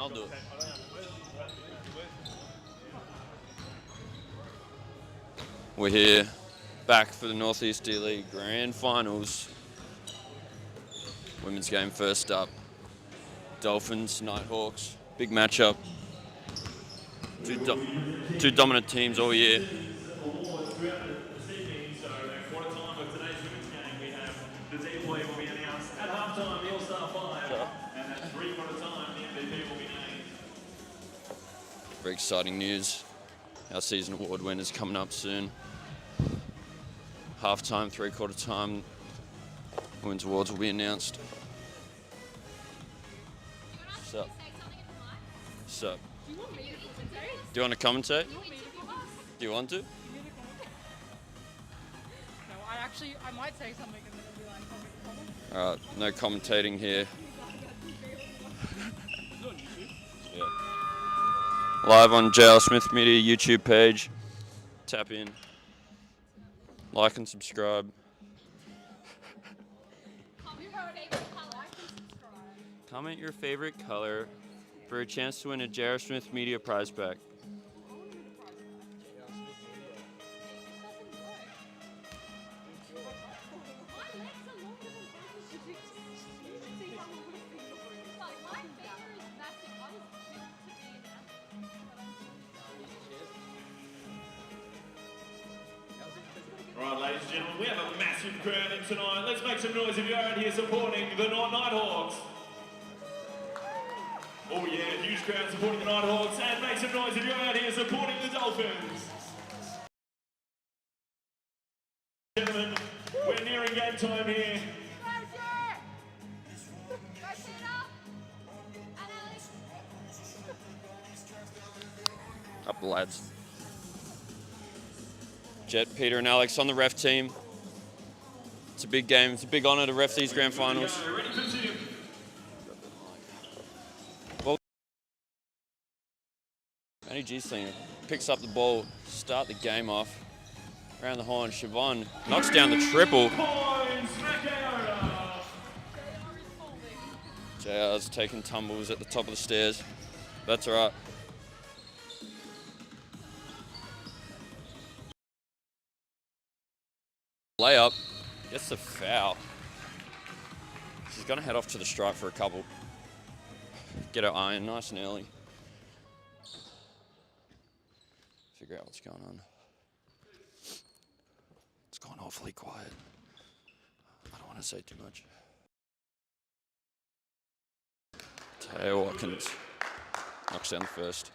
I'll do it. We're here, back for the Northeast D-League Grand Finals. Women's game first up. Dolphins, Nighthawks, big matchup. Two dominant teams all year. Very exciting news. Our season award winners coming up soon. Half-time, three-quarter time, women's awards will be announced. Sup? Sup? Do you want to commentate? Do you want to? No, I might say something and then it'll be like comment. Alright, no commentating here. Yeah. Live on JL Smith Media YouTube page. Tap in. Like and subscribe. Comment your favorite color for a chance to win a JL Smith Media prize pack. Right, ladies and gentlemen, we have a massive crowd in tonight. Let's make some noise if you're out here supporting the Nighthawks. Oh yeah, huge crowd supporting the Nighthawks, and make some noise if you're out here supporting the Dolphins. Gentlemen, we're nearing game time here. Up, lads. Jet, Peter, and Alex on the ref team. It's a big game. It's a big honour to ref these grand finals. Well, Matty G-Slinger picks up the ball, start the game off. Around the horn, Siobhan knocks down the triple. JR's taking tumbles at the top of the stairs. That's all right. Layup, gets the foul. She's gonna head off to the stripe for a couple. Get her iron nice and early. Figure out what's going on. It's gone awfully quiet. I don't want to say too much. Taya Watkins knocks down the first.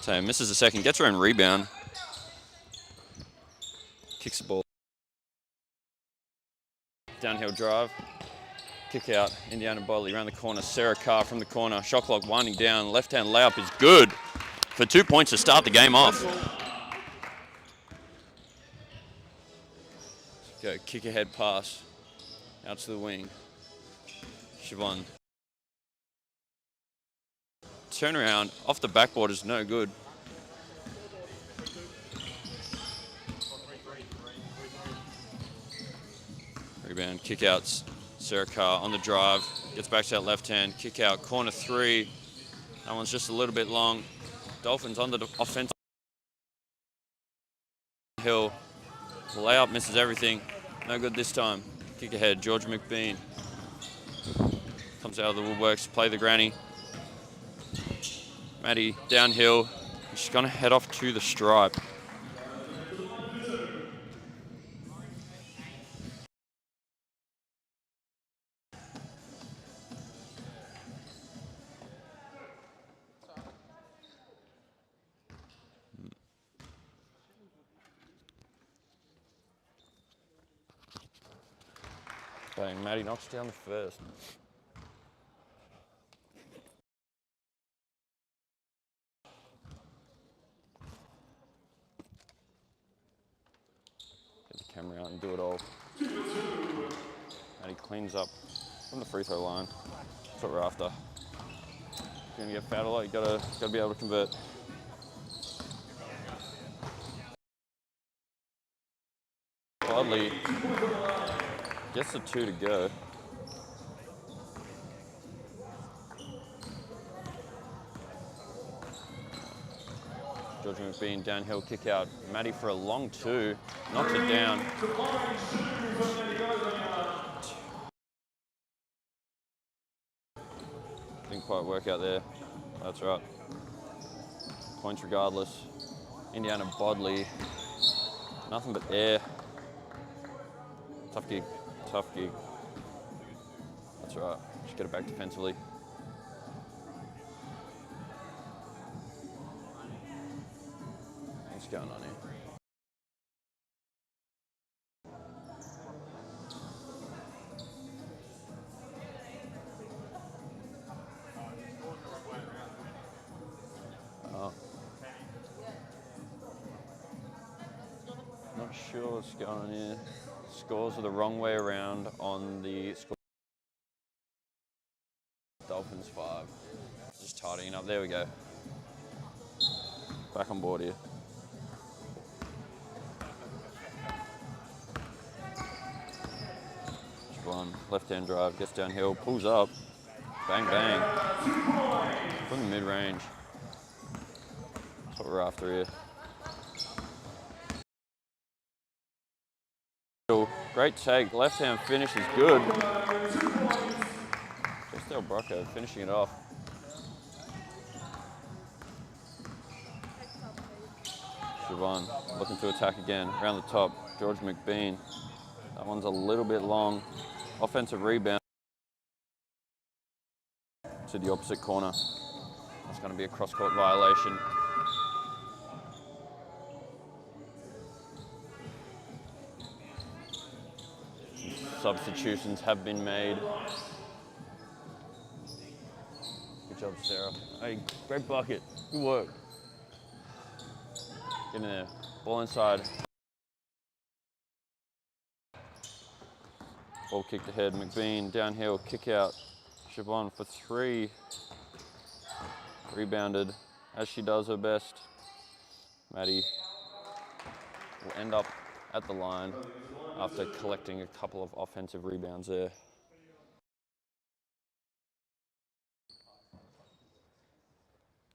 Taya misses the second, gets her own rebound. Kicks the ball. Downhill drive. Kick out, Indiana Bodley around the corner. Sarah Carr from the corner. Shot clock winding down. Left-hand layup is good for 2 points to start the game off. Go, kick ahead pass. Out to the wing. Siobhan. Turnaround off the backboard is no good. Rebound, kick outs. Sarah Carr on the drive, gets back to that left hand, kick out, corner three. That one's just a little bit long. Dolphins on the offense. Hill, layup misses everything. No good this time. Kick ahead, Georgia McBean. Comes out of the woodworks, play the granny. Maddie downhill. She's gonna head off to the stripe. Bang, Maddie knocks down the first. Get the camera out and do it all. Maddie cleans up from the free throw line. That's what we're after. If you're gonna get fouled a lot, you gotta be able to convert. Bodley gets the 2 to go. George McBean downhill kick out. Maddie for a long 2, knocks it down. Didn't quite work out there. That's right. Points regardless. Indiana Bodley, nothing but air. Tough gig, tough gig. That's right. Just get it back defensively. What's going on here? Not sure what's going on here. Scores are the wrong way around on the score. Dolphins 5. Just tidying up. There we go. Back on board here. One left-hand drive, gets downhill, pulls up, bang bang, from the mid-range. That's what we're after here. Great take, left-hand finish is good. Just Del Brocco finishing it off. Siobhan looking to attack again, around the top, George McBean. That one's a little bit long. Offensive rebound to the opposite corner. That's going to be a cross-court violation. Substitutions have been made. Good job, Sarah. Hey, great bucket. Good work. Get in there. Ball inside. Ball kicked ahead. McBean downhill, kick out. Siobhan for 3. Rebounded as she does her best. Maddie will end up at the line after collecting a couple of offensive rebounds there.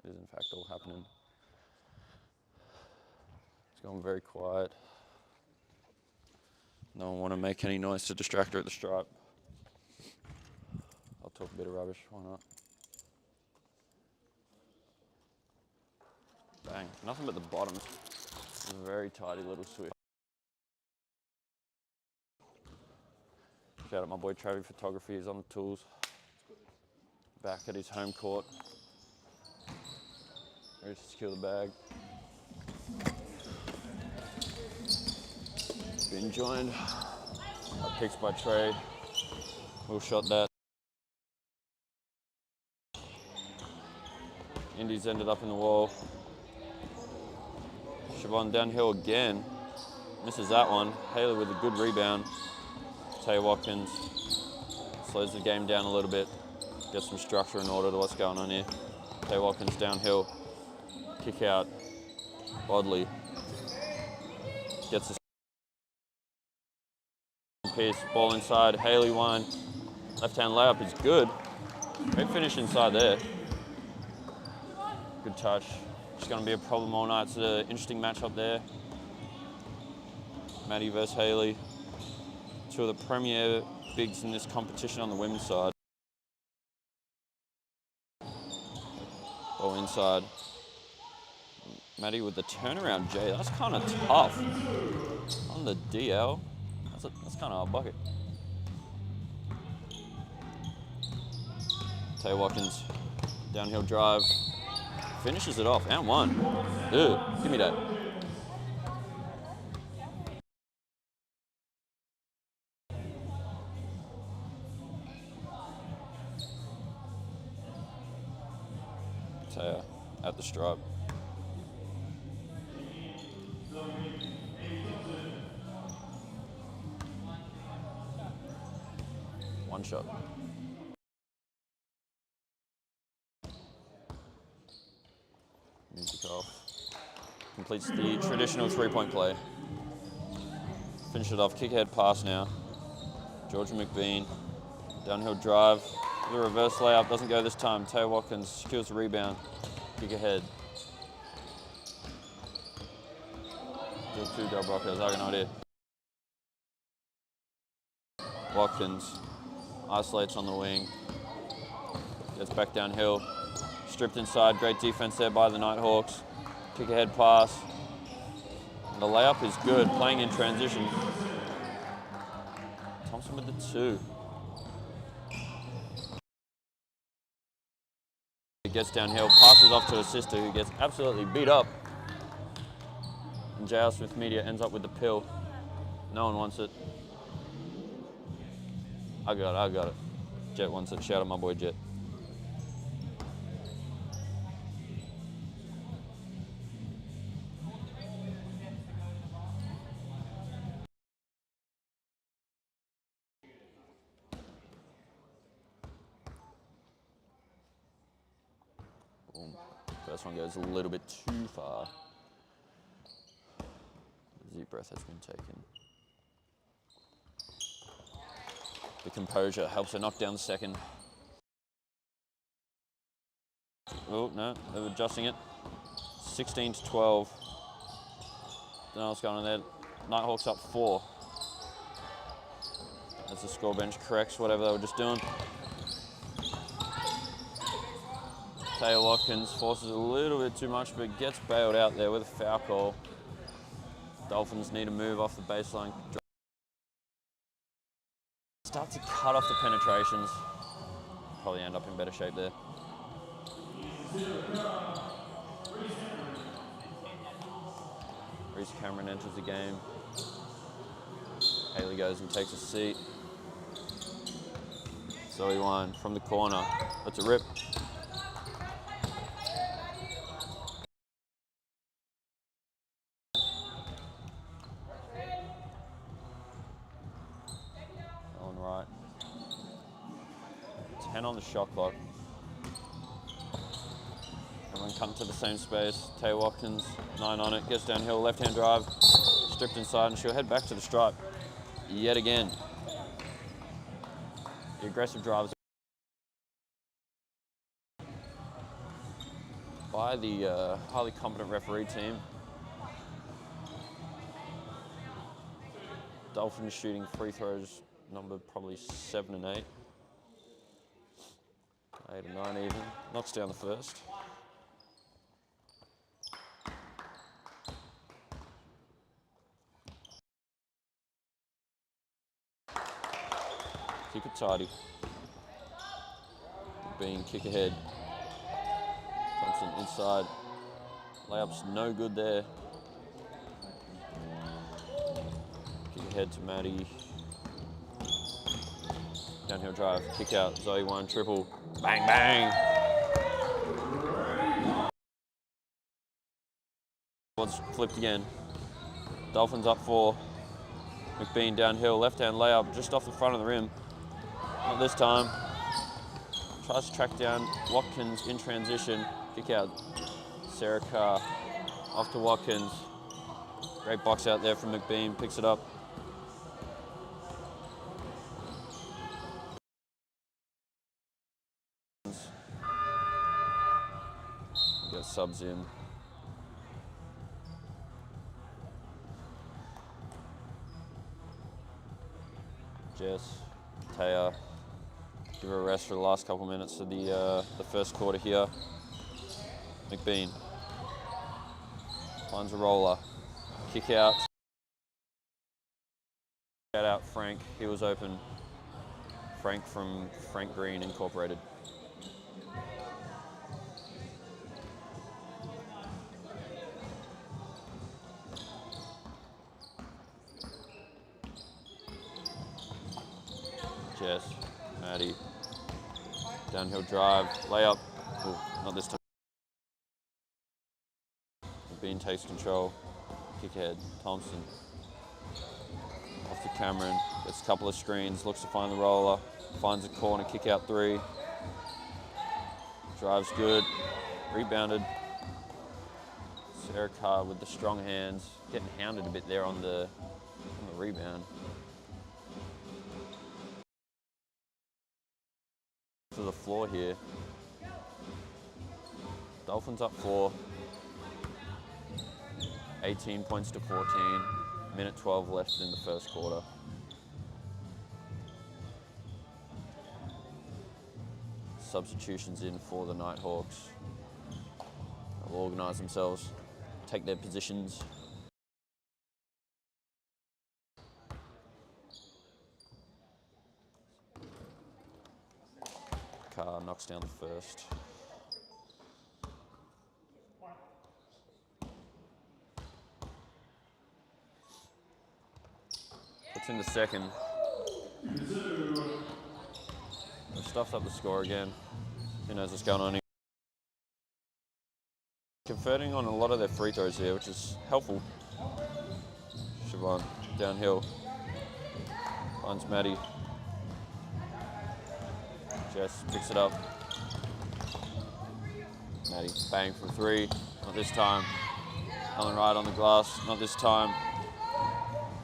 It is in fact all happening. It's going very quiet. No one want to make any noise to distract her at the stripe. I'll talk a bit of rubbish, why not? Bang, nothing but the bottom. It's a very tidy little switch. Shout out my boy Travi Photography, he's on the tools. Back at his home court. Ready to secure the bag. Been joined. Picks by Trey. We'll shot that. Indies ended up in the wall. Siobhan downhill again. Misses that one. Haley with a good rebound. Tay Watkins slows the game down a little bit. Gets some structure and order to what's going on here. Tay Watkins downhill. Kick out. Bodley. Gets the piece. Ball inside. Haley one. Left-hand layup is good. Great finish inside there. Good touch. It's going to be a problem all night. It's an interesting matchup there. Maddie versus Haley. Two of the premier bigs in this competition on the women's side. Ball inside. Maddie with the turnaround J. That's kind of tough. On the DL. That's kind of a bucket. Tay Watkins. Downhill drive. Finishes it off. And one. Dude, give me that. Taya at the stripe. One shot. Music off. Completes the traditional three-point play. Finish it off, kick ahead pass now. Georgia McBean, downhill drive, the reverse layup, doesn't go this time. Taylor Watkins secures the rebound, kick ahead. Still 2 Del Broncos, I got no idea. Watkins isolates on the wing, gets back downhill, stripped inside, great defense there by the Nighthawks. Kick ahead pass, and the layup is good, playing in transition. Thompson with the 2. He gets downhill, passes off to a sister who gets absolutely beat up. And J.R. Smith Media ends up with the pill. No one wants it. I got it. Jet wants it. Shout out my boy Jet. Boom. First one goes a little bit too far. Deep breath has been taken. The composure helps her knock down the second. Oh, no, they're adjusting it. 16 to 12. Don't know what's going on there. Nighthawks up 4. As the score bench corrects whatever they were just doing. Taylor Watkins forces a little bit too much, but gets bailed out there with a foul call. Dolphins need to move off the baseline. Start to cut off the penetrations. Probably end up in better shape there. Reese Cameron enters the game. Haley goes and takes a seat. Zoe Wine from the corner. That's a rip. Right. 10 on the shot clock. Everyone come to the same space. Tay Watkins, 9 on it, gets downhill, left-hand drive, stripped inside, and she'll head back to the stripe. Yet again. The aggressive drives by the highly competent referee team. Dolphins shooting free throws numbered probably 7 and 8. 8 and 9 even. Knocks down the first. Keep it tidy. Being kick ahead. Thompson inside. Layup's no good there. Kick ahead to Maddie. Downhill drive, kick out, Zoe Wine triple. Bang, bang. Was flipped again. Dolphins up 4. McBean downhill, left-hand layup just off the front of the rim. Not this time. Tries to track down Watkins in transition. Kick out. Sarah Carr off to Watkins. Great box out there from McBean, picks it up. Got subs in. Jess, Taya, give her a rest for the last couple minutes of the first quarter here. McBean finds a roller, kick out. Shout out Frank, he was open. Frank from Frank Green Incorporated. Jess, Maddie, downhill drive, layup. Ooh, not this time. Bean takes control, kick ahead. Thompson off to Cameron, gets a couple of screens, looks to find the roller, finds a corner, kick out 3. Drives good, rebounded. Sarah Carr with the strong hands, getting hounded a bit there on the rebound. To the floor here. Dolphins up 4. 18 points to 14. Minute 12 left in the first quarter. Substitutions in for the Nighthawks. They'll organise themselves, take their positions. Carr knocks down the first. Puts in the second. They've stuffed up the score again. Who knows what's going on here? Converting on a lot of their free throws here, which is helpful. Siobhan downhill. Finds Maddie. Jess picks it up. Maddie, bang from 3. Not this time. Ellen Wright on the glass. Not this time.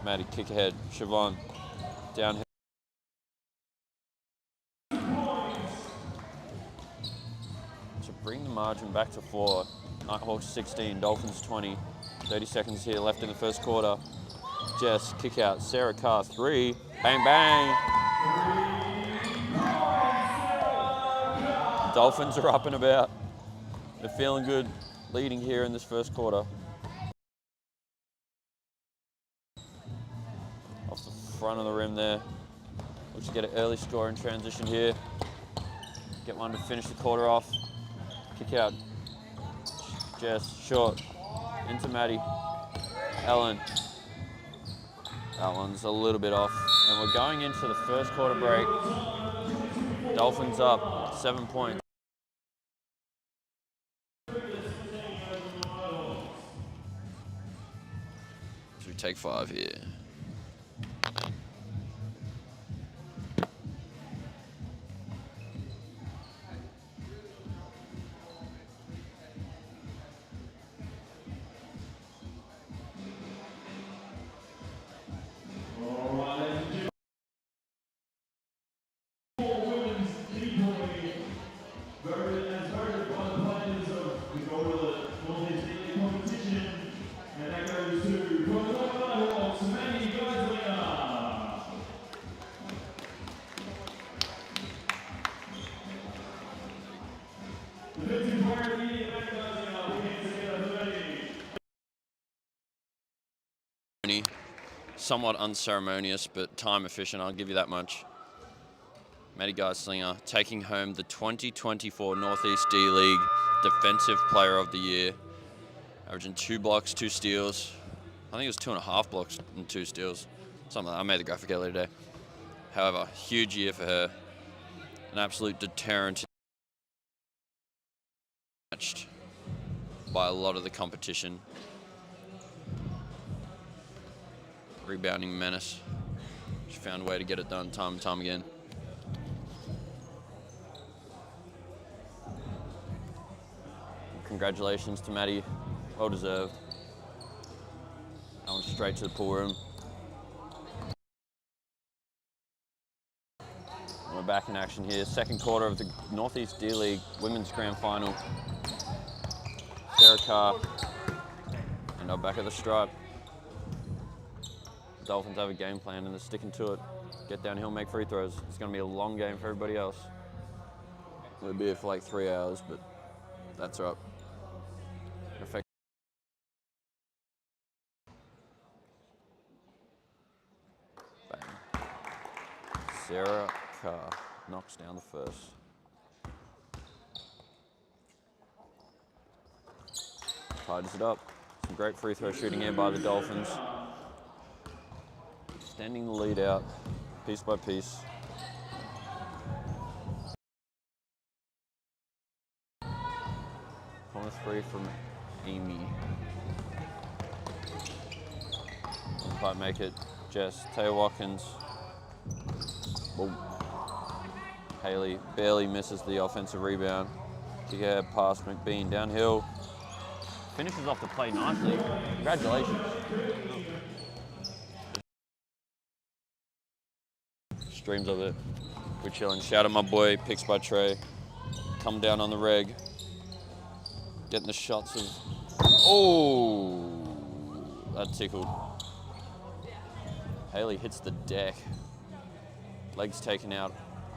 Maddie, kick ahead. Siobhan, downhill. To bring the margin back to 4. Nighthawks 16, Dolphins 20. 30 seconds here left in the first quarter. Jess, kick out. Sarah Carr, 3. Bang, bang. Dolphins are up and about. They're feeling good, leading here in this first quarter. Off the front of the rim there. Looks to get an early score in transition here. Get one to finish the quarter off. Kick out. Jess, short. Into Maddie. Ellen. That one's a little bit off. And we're going into the first quarter break. Dolphins up 7 points. So we take 5 here. Somewhat unceremonious, but time efficient, I'll give you that much. Maddie Geislinger taking home the 2024 Northeast D-League Defensive Player of the Year. Averaging 2 blocks, 2 steals. I think it was 2.5 blocks and 2 steals. Something like that. I made the graphic earlier today. However, huge year for her. An absolute deterrent. Matched by a lot of the competition. Rebounding menace. She found a way to get it done time and time again. Congratulations to Maddie. Well deserved. That went straight to the pool room. We're back in action here. Second quarter of the Northeast D-League Women's Grand Final. Sarah Carr. And I'm back at the stripe. Dolphins have a game plan and they're sticking to it. Get downhill, make free throws. It's going to be a long game for everybody else. We'll be here for like 3 hours, but that's right. Bang. Sarah Carr knocks down the first. Tightens it up. Some great free throw shooting here by the Dolphins. Extending the lead out, piece by piece. Corner 3 from Amy. Didn't quite make it. Jess, Taylor Watkins. Boom. Haley barely misses the offensive rebound. Kick out past McBean downhill. Finishes off the play nicely. Congratulations. dreams of it. Good chilling. Shout out my boy, picks by Trey. Come down on the reg. Getting the shots of... Oh! That tickled. Haley hits the deck. Legs taken out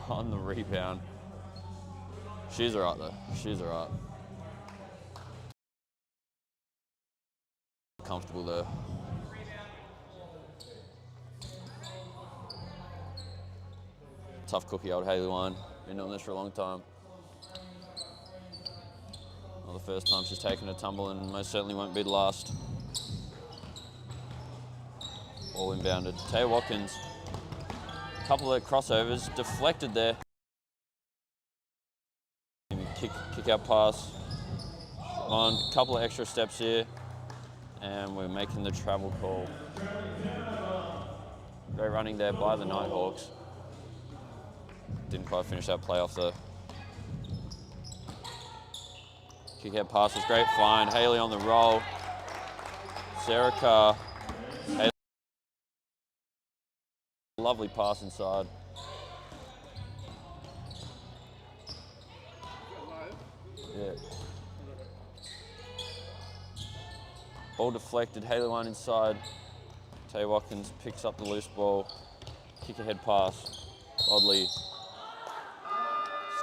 on the rebound. She's alright though. She's alright. Comfortable there. Tough cookie, old Haley Wine. Been doing this for a long time. Not the first time she's taken a tumble, and most certainly won't be the last. All inbounded. Taya Watkins. A couple of crossovers, deflected there. Kick out pass. On a couple of extra steps here, and we're making the travel call. Great running there by the Nighthawks. Didn't quite finish that playoff though. Kick out pass was great. Fine. Haley on the roll. Sarah Carr. Haley. Lovely pass inside. Yeah. Ball deflected. Haley Wine inside. Tay Watkins picks up the loose ball. Kick ahead pass. Oddly.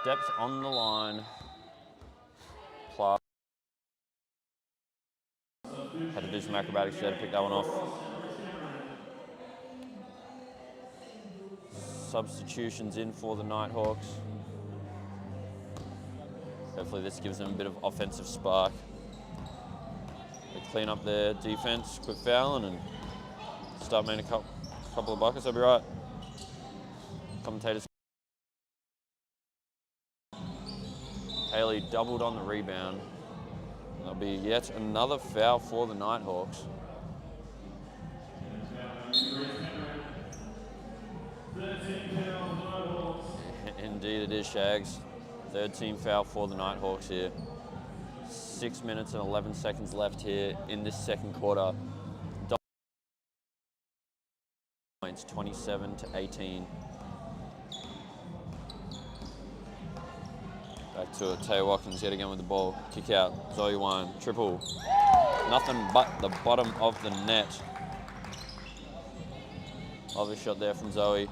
Steps on the line. Plus. Had to do some acrobatics there to pick that one off. Substitutions in for the Nighthawks. Hopefully this gives them a bit of offensive spark. They clean up their defense, quit fouling, and start making a couple of buckets. They'll be right. Commentators. Haley doubled on the rebound. There'll be yet another foul for the Nighthawks. Indeed it is, Shags. Third team foul for the Nighthawks here. 6 minutes and 11 seconds left here in this second quarter. Points 27-18. Back to it. Taya Watkins yet again with the ball. Kick out. Zoe Wine. Triple. Nothing but the bottom of the net. Lovely shot there from Zoe.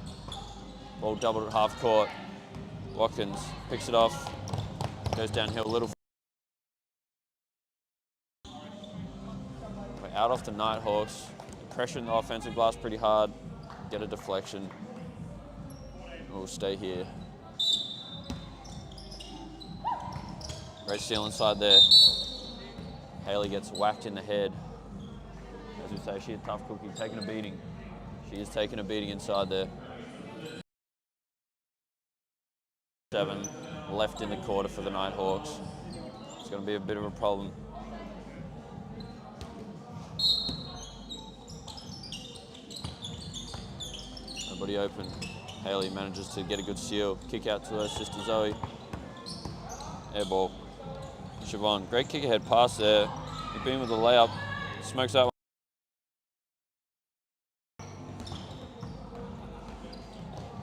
Ball doubled at half court. Watkins picks it off. Goes downhill a little. We're out off the Nighthawks. Pressure in the offensive glass pretty hard. Get a deflection. We'll stay here. Great steal inside there. Haley gets whacked in the head. As we say, she's a tough cookie, taking a beating. She is taking a beating inside there. 7 left in the quarter for the Nighthawks. It's going to be a bit of a problem. Nobody open. Haley manages to get a good steal. Kick out to her sister Zoe. Air ball. Siobhan, great kick ahead pass there. McBean with the layup. Smokes that one.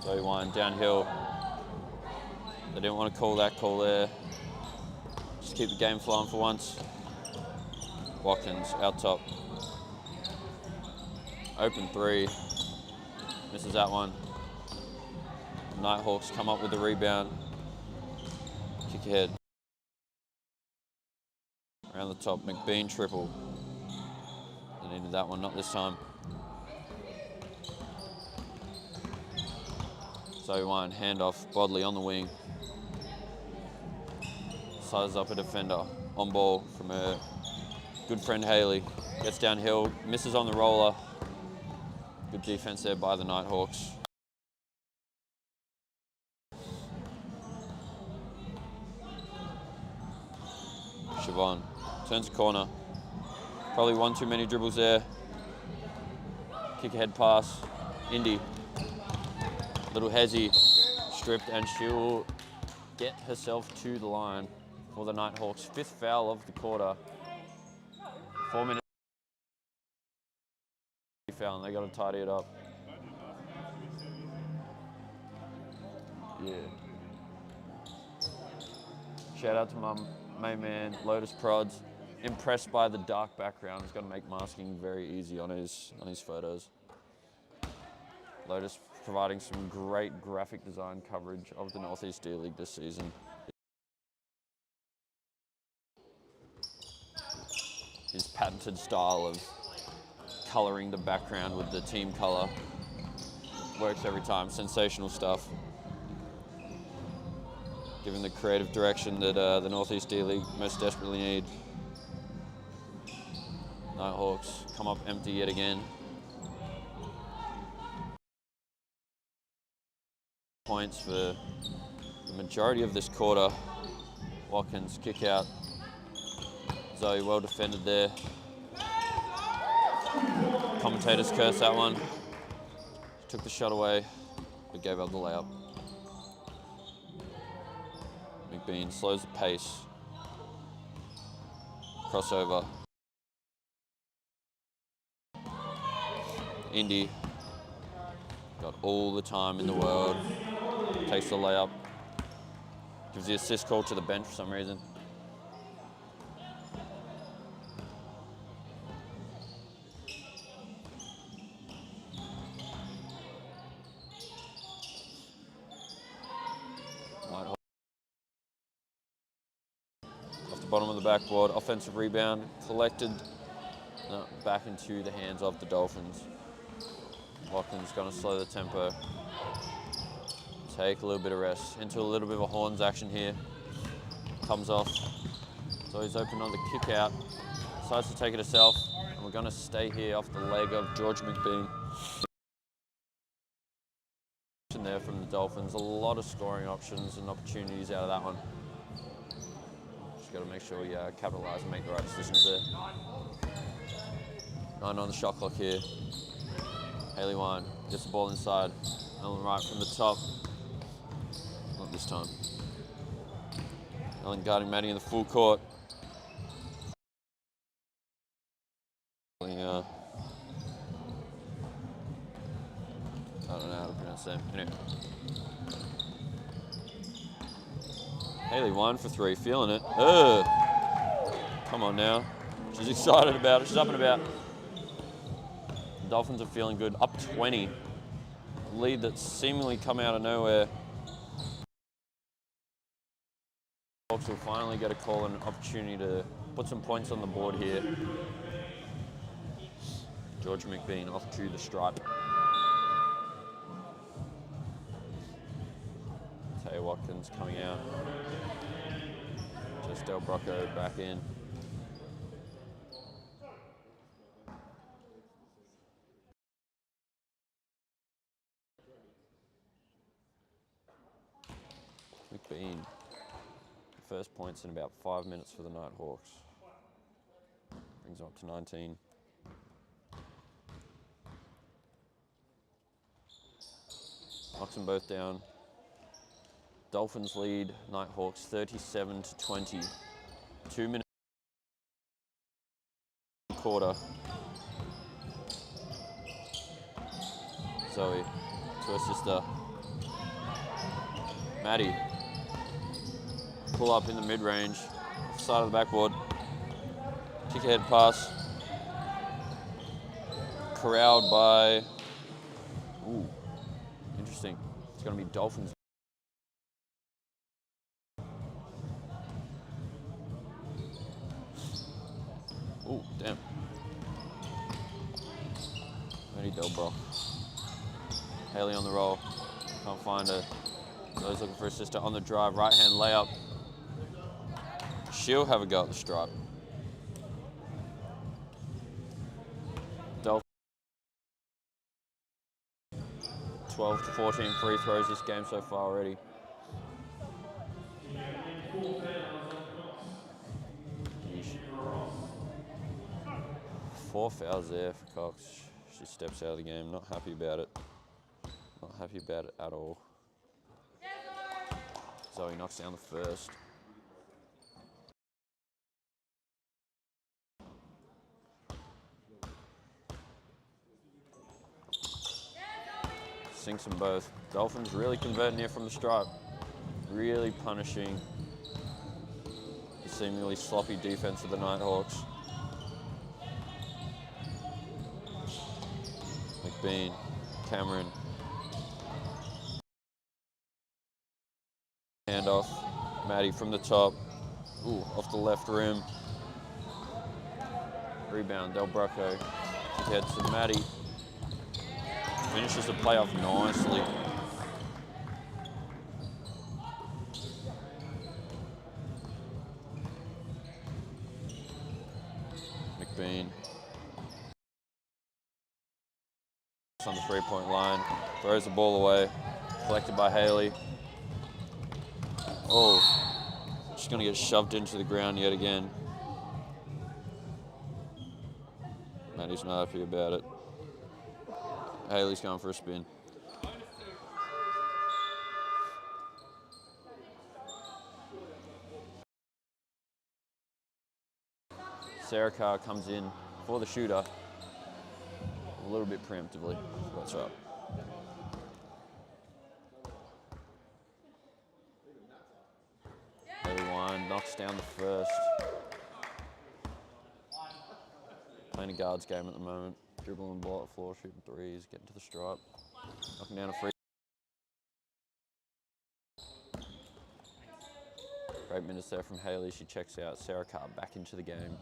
Zoe Wine downhill. They didn't want to call that call there. Just keep the game flowing for once. Watkins out top. Open three. Misses that one. Nighthawks come up with the rebound. Kick ahead. Around the top, McBean triple. They needed that one, not this time. So one, handoff, Bodley on the wing. Sizes up a defender, on ball from her good friend Haley. Gets downhill, misses on the roller. Good defense there by the Nighthawks. Siobhan turns the corner. Probably one too many dribbles there. Kick ahead pass. Indy. Little hezzy. Stripped, and she'll get herself to the line for the Nighthawks. 5th foul of the quarter. 4 minutes. Foul, and they got to tidy it up. Yeah. Shout out to my main man, Lotus Prods. Impressed by the dark background. He's got to make masking very easy on his photos. Lotus providing some great graphic design coverage of the Northeast D League this season. His patented style of colouring the background with the team colour works every time. Sensational stuff. Given the creative direction that the Northeast D League most desperately need. Nighthawks come up empty yet again. Points for the majority of this quarter. Watkins kick out. Zoe well defended there. Commentators curse that one. Took the shot away, but gave up the layup. McBean slows the pace. Crossover. Indy got all the time in the world. Takes the layup. Gives the assist call to the bench for some reason. Off the bottom of the backboard, offensive rebound collected. Back into the hands of the Dolphins. Watkins going to slow the tempo. Take a little bit of rest. Into a little bit of a horns action here. Comes off. So he's open on the kick out. Decides to take it herself. And we're going to stay here off the leg of George McBean. There from the Dolphins. A lot of scoring options and opportunities out of that one. Just got to make sure we capitalise and make the right decisions there. 9 on the shot clock here. Haley Wine gets the ball inside. Ellen Wright from the top. Not this time. Ellen guarding Maddie in the full court. I don't know how to pronounce that. Anyway. Haley Wine for 3, feeling it. Come on now. She's excited about it. She's up and about. The Dolphins are feeling good. Up 20. Lead that's seemingly come out of nowhere. Hawks will finally get a call and an opportunity to put some points on the board here. George McBean off to the stripe. Tay Watkins coming out. Just Del Brocco back in. McBean. First points in about 5 minutes for the Nighthawks. Brings them up to 19. Knocks them both down. Dolphins lead Nighthawks 37-20. 2 minutes quarter. Zoe to her sister. Maddie. Pull up in the mid-range. Side of the backboard. Kick ahead pass. Corralled by... Ooh. Interesting. It's going to be Dolphins. Ooh, damn. Ready, Delbrock. Haley on the roll. Can't find her. Zoe's looking for her sister on the drive. Right hand layup. She'll have a go at the stripe. Dolphins. 12 to 14 free throws this game so far already. Yeesh. 4 fouls there for Cox. She steps out of the game. Not happy about it. Not happy about it at all. Zoe knocks down the first. sinks them both. Dolphins really converting here from the stripe. Really punishing the seemingly sloppy defense of the Nighthawks. McBean, Cameron. Handoff, Matty from the top. Ooh, off the left rim. Rebound, Del Bracco. Heads to Matty. Finishes the play off nicely. McBean. On the three-point line. Throws the ball away. Collected by Haley. Oh, just going to get shoved into the ground yet again. Matty's not happy about it. Haley's going for a spin. Sarah Carr comes in for the shooter a little bit preemptively. That's right. Haley Wine knocks down the first. Playing a guards game at the moment. Dribbling the ball at the floor, shooting threes, getting to the stripe. Knocking down a free. Great minutes there from Haley. She checks out. Sarah Carr back into the game.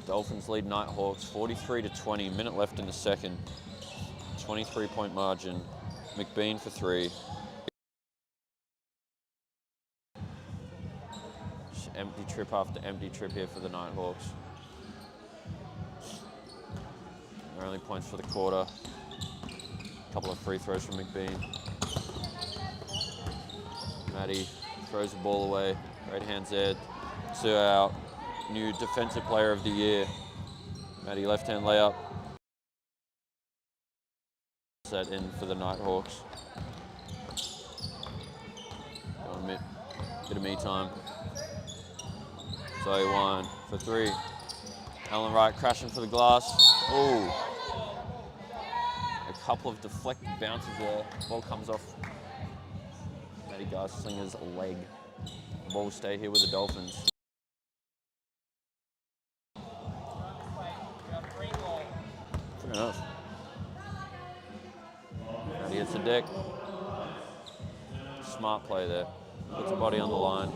Dolphins lead Nighthawks 43-20. Minute left in the second. 23-point margin. McBean for three. Just empty trip after empty trip here for the Nighthawks. Their only points for the quarter. A couple of free throws from McBean. Matty throws the ball away. Right hands there to our new defensive player of the year. Matty left-hand layup. Set in for the Nighthawks. Got a bit of me time. Zoe Wine for three. Alan Wright crashing for the glass. Ooh. A couple of deflected bounces there. Ball comes off Matty Geislinger's leg. The ball will stay here with the Dolphins. Fair enough. Matty hits the deck. Smart play there. Puts the body on the line.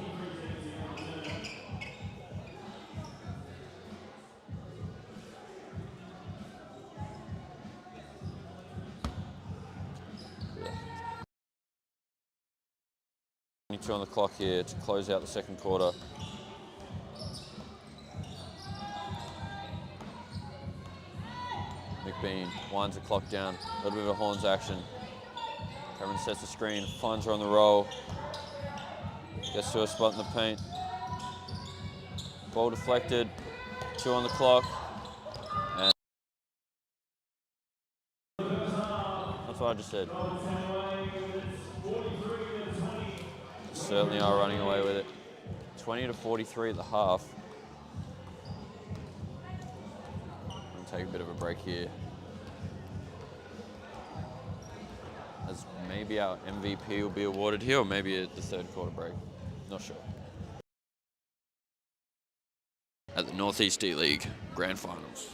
On the clock here to close out the second quarter. McBean winds the clock down. A little bit of a horns action. Cameron sets the screen, finds her on the roll. Gets to a spot in the paint. Ball deflected. 2 on the clock. And that's what I just said. Certainly are running away with it. 20-43 at the half. We'll take a bit of a break here. As maybe our MVP will be awarded here, or maybe at the third quarter break. Not sure. At the Northeast D-League Grand Finals.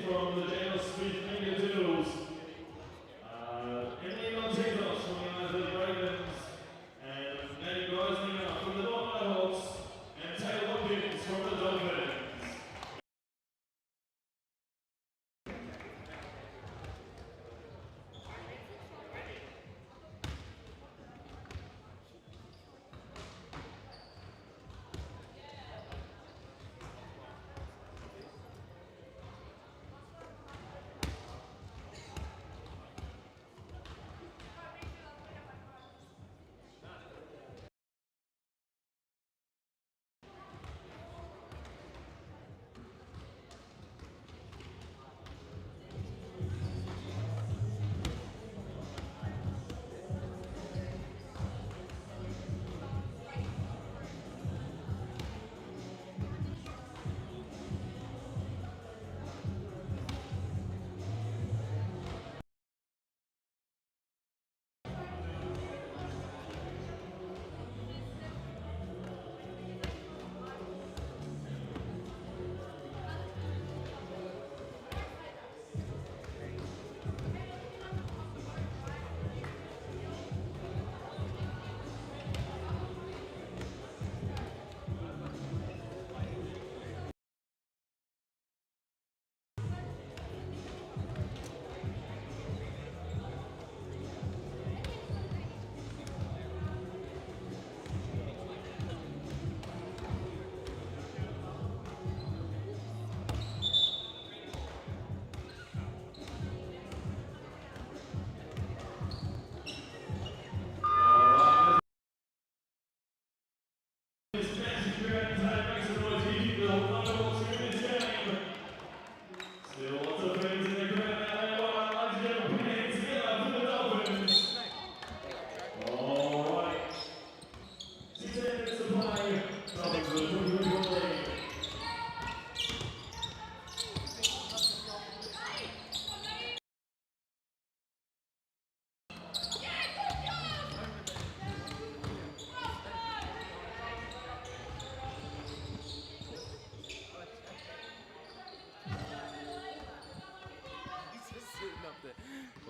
from the Dale Smith Fingerdoodles. Emily Monteros from the Island Ravens. And Nathan Greislinger from the Nighthawks. And Taylor Hopkins from the Dolphins.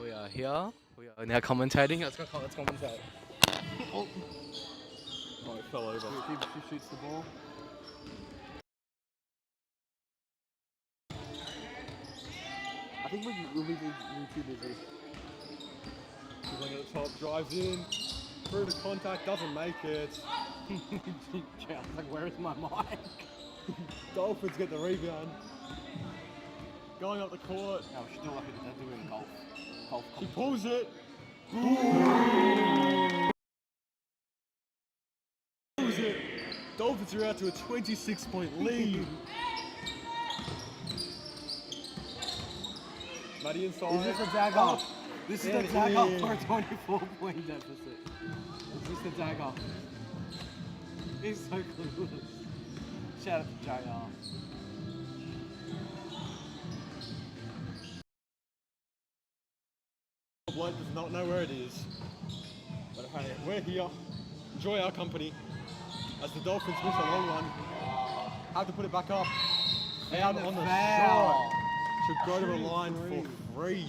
We are here. We are now commentating. Let's commentate. Oh, it fell over. He shoots the ball. I think we'll be too busy. Going at the top, drives in, through the contact, doesn't make it. Yeah, I was like, where is my mic? Dolphins get the rebound. Going up the court. No, we should do like they're doing golf. He pulls it. Pulls it. Dolphins are out to a 26-point lead. Matty inside. Is this a dagger? This is the dagger for a 24-point deficit. Is this the dagger? He's so clueless. Shout out to JR. The bloke does not know where it is. But hey, we're here. Enjoy our company. As the Dolphins miss a long one. Have to put it back up. Out on the shot. Should go to the line for free.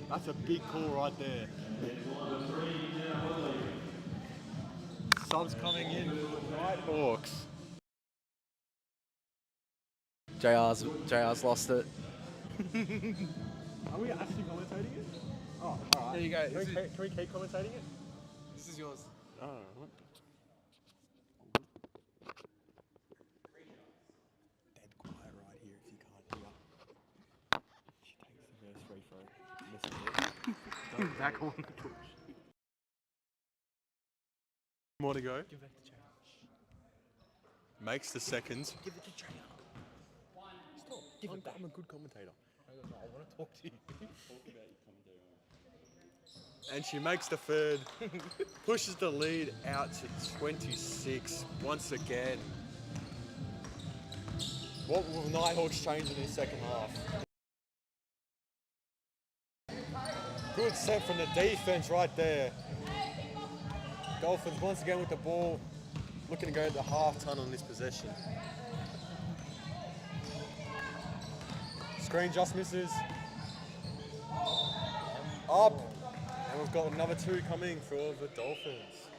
That's a big call right there. Subs coming in for the Nighthawks. JR's lost it. Are we actually commentating it? Oh, alright. There you go. Can we keep commentating it? This is yours. Oh, dead quiet right here if you can't hear. She takes the first free throw. Misses it. Back on the push. More to go. Give it back to JR. Makes the seconds. Give it to JR. Stop. Give it back. I'm a good commentator. I want to talk to you. And she makes the third. Pushes the lead out to 26 once again. What will Nighthawks change in the second half? Good set from the defense right there. Dolphins once again with the ball, looking to go to the half ton on this possession. Screen just misses. Up. And we've got another 2 coming for the Dolphins.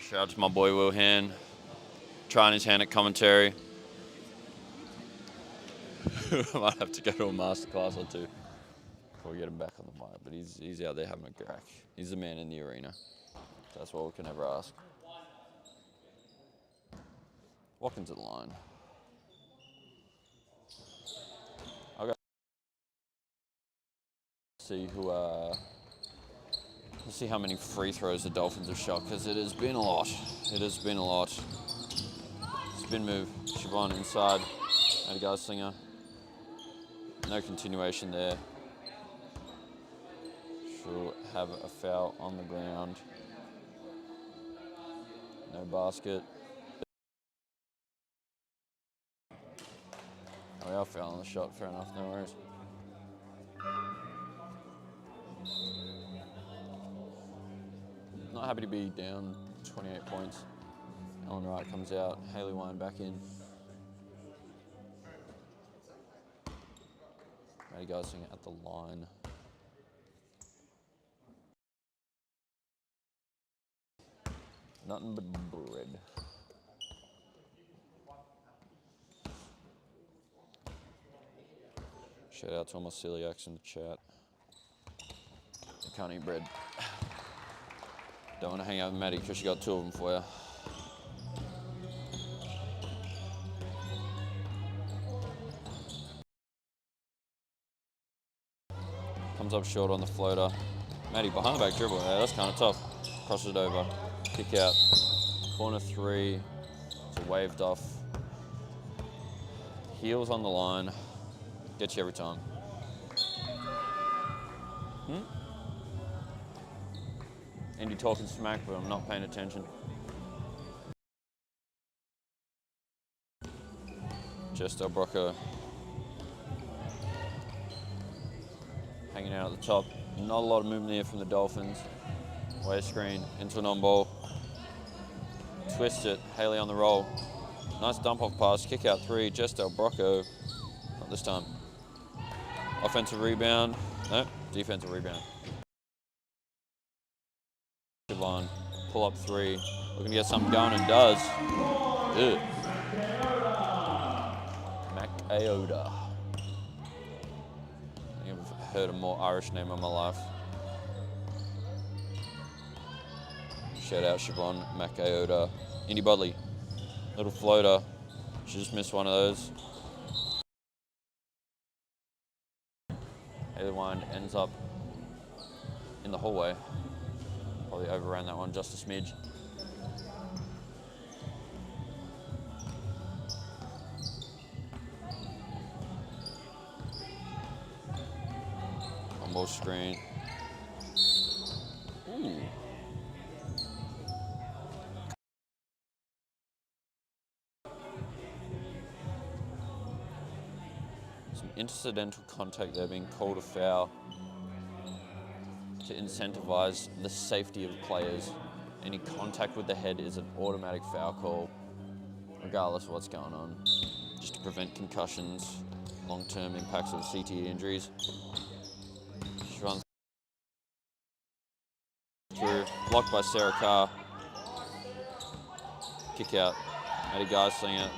Shout out to my boy Will Hand, trying his hand at commentary. I might have to go to a masterclass or 2 before we get him back on the mic, but he's out there having a crack. He's the man in the arena. That's what we can ever ask. Watkins at the line. I'll go see who. Let's see how many free throws the Dolphins have shot, because it has been a lot. It has been a lot. Spin move. Siobhan inside. And a guy slinger. No continuation there. She'll have a foul on the ground. No basket. Oh, we are fouling the shot. Fair enough. No worries. Not happy to be down 28 points. Ellen Wright comes out. Haley Wine back in. Maddie Geisling at the line. Nothing but bread. Shout out to all my celiacs in the chat. You can't eat bread. Don't want to hang out with Maddie because she got 2 of them for you. Comes up short on the floater. Maddie behind the back dribble. Yeah, that's kind of tough. Crosses it over. Kick out. Corner 3. It's waved off. Heels on the line. Gets you every time. Andy talking smack, but I'm not paying attention. Just Brocco hanging out at the top. Not a lot of movement here from the Dolphins. Way screen into an on-ball. Twist it. Haley on the roll. Nice dump-off pass. Kick out 3. Just Brocco. Not this time. Offensive rebound. No, defensive rebound. Siobhan, pull up 3. Looking to get something going and does. Ugh. Mac-Aoda. I think I've heard a more Irish name in my life. Shout out Siobhan Mac-Aoda. Indy Budley. Little floater. She just missed one of those. Haley Wind ends up in the hallway. Probably overran that one just a smidge. On-ball screen. Ooh. Some incidental contact there, being called a foul to incentivize the safety of players. Any contact with the head is an automatic foul call, regardless of what's going on, just to prevent concussions, long-term impacts of CTE injuries. She runs through, blocked by Sarah Carr. Kick out, Maddie Geislinger,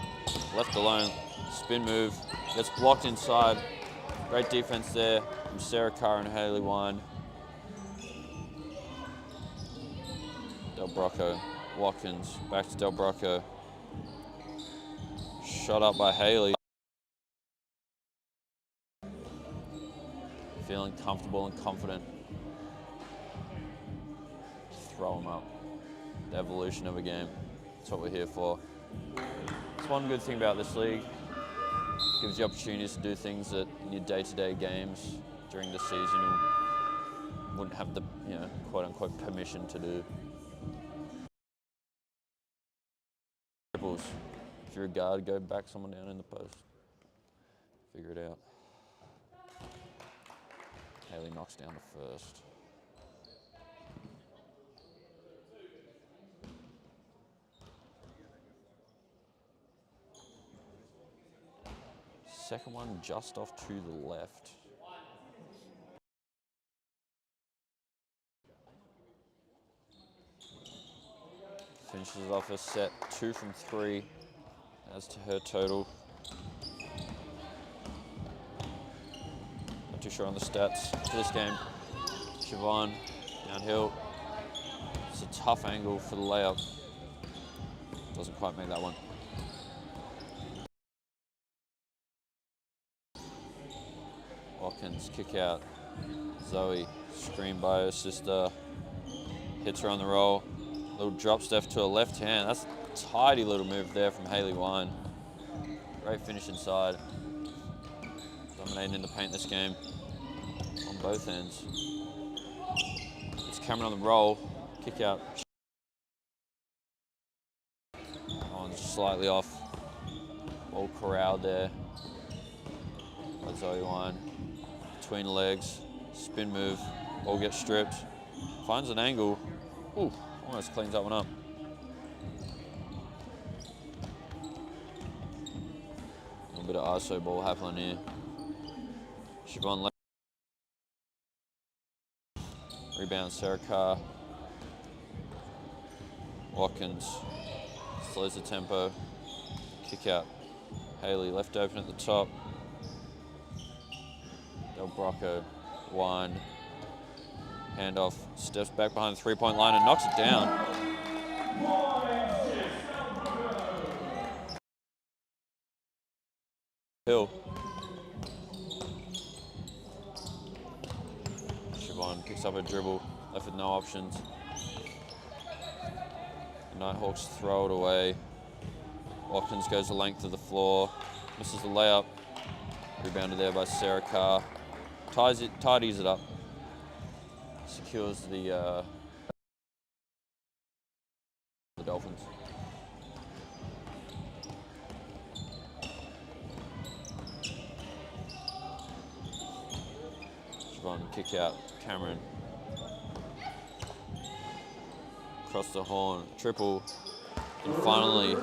left alone, spin move, gets blocked inside. Great defense there from Sarah Carr and Haley Wine. Del Brocco, Watkins, back to Del Brocco. Shot up by Haley. Feeling comfortable and confident. Throw them up. The evolution of a game. That's what we're here for. It's one good thing about this league. Gives you opportunities to do things that in your day-to-day games during the season you wouldn't have the, quote-unquote permission to do. If you're a guard, go back someone down in the post. Figure it out. Haley knocks down the first. Second one just off to the left. Finishes off a set 2 from 3 as to her total. Not too sure on the stats for this game. Siobhan downhill. It's a tough angle for the layup. Doesn't quite make that one. Watkins kick out. Zoe screened by her sister. Hits her on the roll. Little drop step to her left hand. That's a tidy little move there from Hayley Wine. Great finish inside. Dominating in the paint this game on both ends. It's Cameron on the roll. Kick out. Oh, just slightly off. Ball corralled there by Zoe Wine. Between legs. Spin move. Ball gets stripped. Finds an angle. Ooh. Almost cleans that one up. A little bit of ISO ball happening here. Siobhan left. Rebound, Sarah Carr. Watkins slows the tempo. Kick out. Hayley left open at the top. Del Brocco, Wine. Handoff, steps back behind the three-point line and knocks it down. Hill. Siobhan picks up a dribble, left with no options. The Nighthawks throw it away. Watkins goes the length of the floor, misses the layup. Rebounded there by Sarah Carr. Tidies it up. Secures the Dolphins. Siobhan kick out. Cameron. Across the horn. Triple. And finally,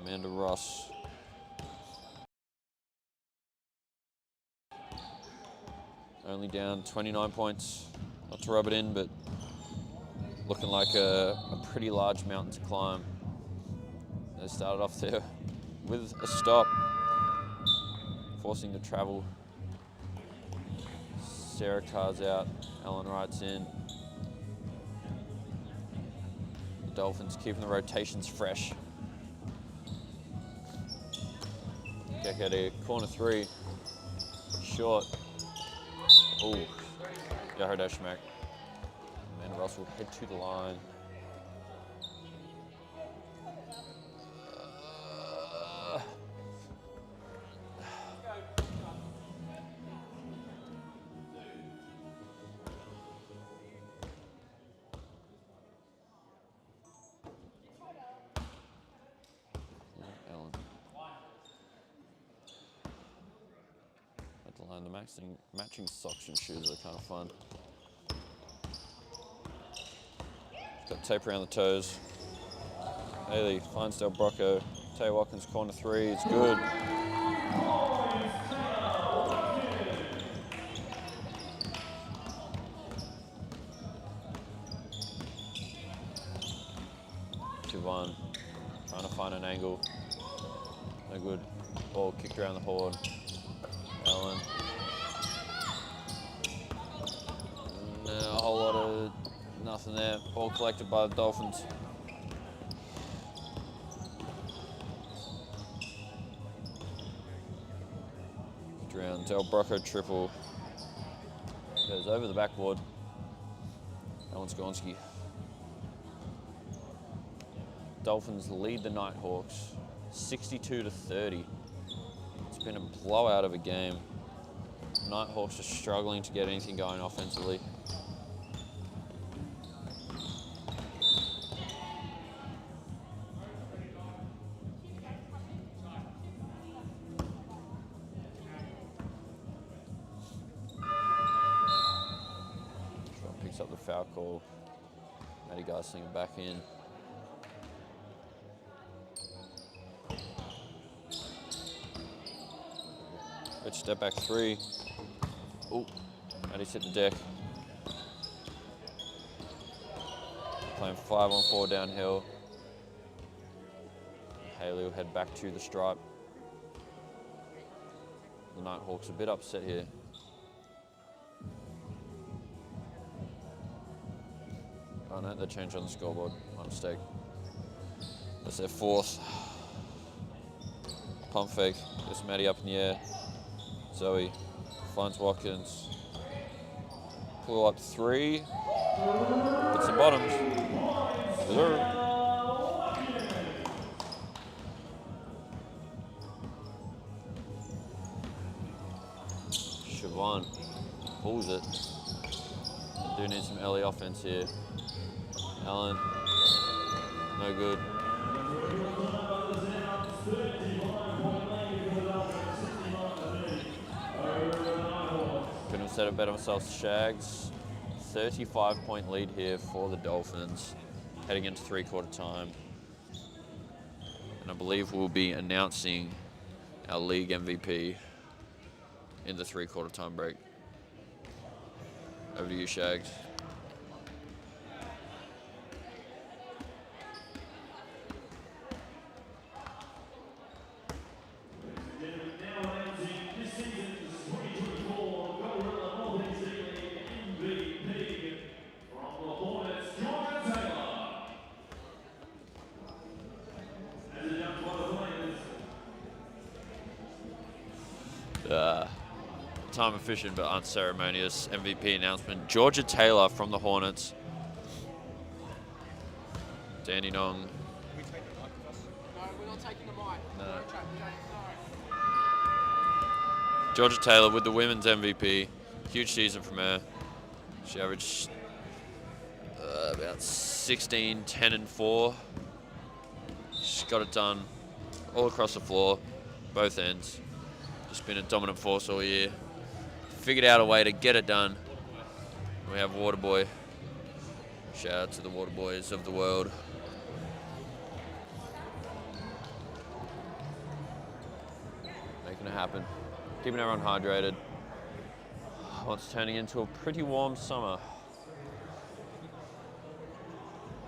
Amanda Ross. Only down 29 points. Not to rub it in, but looking like a pretty large mountain to climb. They started off there with a stop, forcing the travel. Sarah Carr's out, Ellen Wright's in. The Dolphins keeping the rotations fresh. Kekere, corner 3, short. Oh, Yahara Schmack. And Russell head to the line. Ellen. At the line, the matching socks and shoes are kind of fun. Got tape around the toes. Hayley finds Del Brocco. Tay Watkins, corner 3, it's good. Siobhan trying to find an angle. No good. Ball kicked around the horn. Ellen. A whole lot of nothing there. Ball collected by the Dolphins. Around Del Brocco triple. Goes over the backboard. Ellen Skornsky. Dolphins lead the Nighthawks 62-30. It's been a blowout of a game. Nighthawks are struggling to get anything going offensively. Picks up the foul call. Maddie Geislinger back in. Quick step back three. Oh, Maddie's hit the deck. Playing 5-on-4 downhill. Haley will head back to the stripe. The Nighthawks a bit upset here. Oh no, they changed on the scoreboard. My mistake. That's their fourth. Pump fake. Gets Maddie up in the air. Zoe finds Watkins. Pull up three. Hits the bottoms. Zero. Siobhan pulls it. They do need some early offense here. Allen, no good. Couldn't have said it better myself, Shags. 35-point lead here for the Dolphins, heading into three-quarter time. And I believe we'll be announcing our league MVP in the three-quarter time break. Over to you, Shags. Time efficient but unceremonious MVP announcement. Georgia Taylor from the Hornets. Danny Nong. No, we're not taking the mic. No. Georgia Taylor with the women's MVP. Huge season from her. She averaged about 16, 10 and 4. She's got it done all across the floor, both ends. Just been a dominant force all year. Figured out a way to get it done. We have Waterboy. Shout out to the Waterboys of the world. Making it happen. Keeping everyone hydrated. What's turning into a pretty warm summer.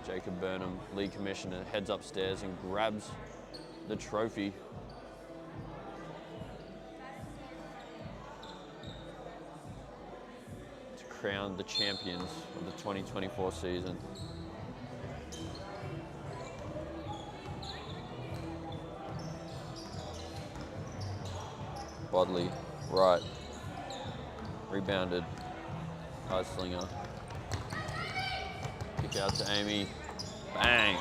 Jacob Burnham, league commissioner, heads upstairs and grabs the trophy. Crowned the champions of the 2024 season. Bodley, right. Rebounded. High slinger. Kick out to Amy. Bang!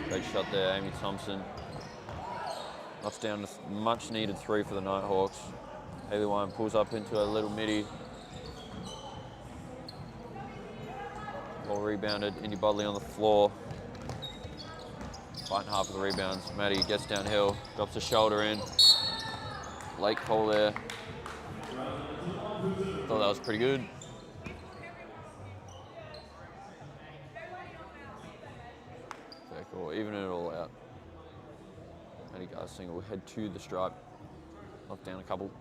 Great shot there, Amy Thompson. Knocks down a much needed three for the Nighthawks. Haley Wine pulls up into a little midi. Ball rebounded. Indy Bodley on the floor. Fighting half of the rebounds. Maddie gets downhill, drops the shoulder in. Late call there. Thought that was pretty good. Fair call, even it all out. Maddie Garsing will head to the stripe. Knock down a couple.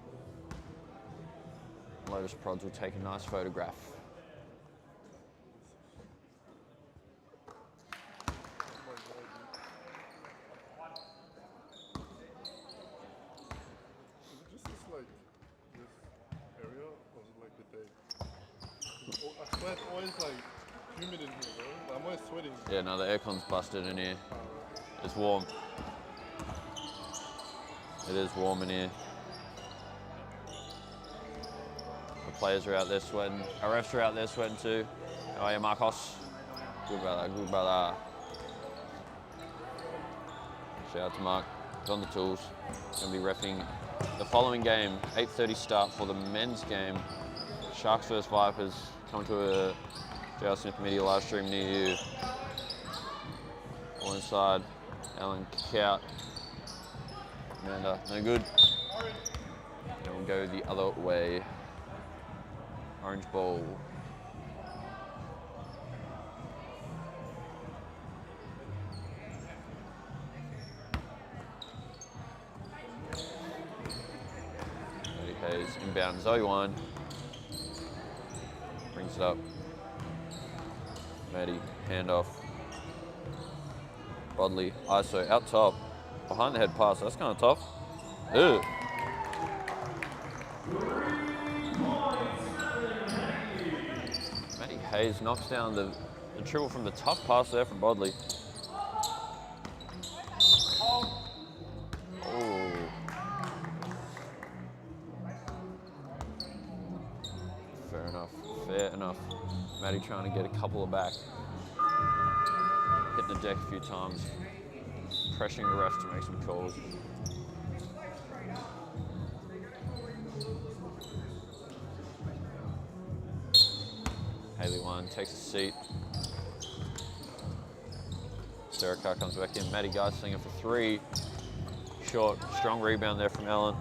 Lotus Prods will take a nice photograph. Is it just like this area, or is it like the day? Oh, I swear it's always like humid in here, bro. I'm always sweating. Yeah, no, the aircon's busted in here. It's warm. It is warm in here. Players are out there sweating. Our refs are out there sweating too. How are you, Marcos? Good brother, good brother. Shout out to Mark. He's on the tools. Going to be reffing the following game. 8:30 start for the men's game. Sharks vs Vipers. Come to a JL Smith Media live stream near you. All inside. Alan kick out. Amanda, no good. And we'll go the other way. Orange Bowl. rebound. Zoe Wine brings it up. Maddie, handoff. Bodley, ISO, out top. Behind the head pass, that's kind of tough. Ew. Maddie Hayes knocks down the triple from the tough pass there from Bodley. Oh. Fair enough. Maddie trying to get a couple of back. Hitting the deck a few times. Pressuring the refs to make some calls. Haley One takes a seat. Sarah Carr comes back in. Maddie Geislinger for 3. Short, strong rebound there from Ellen.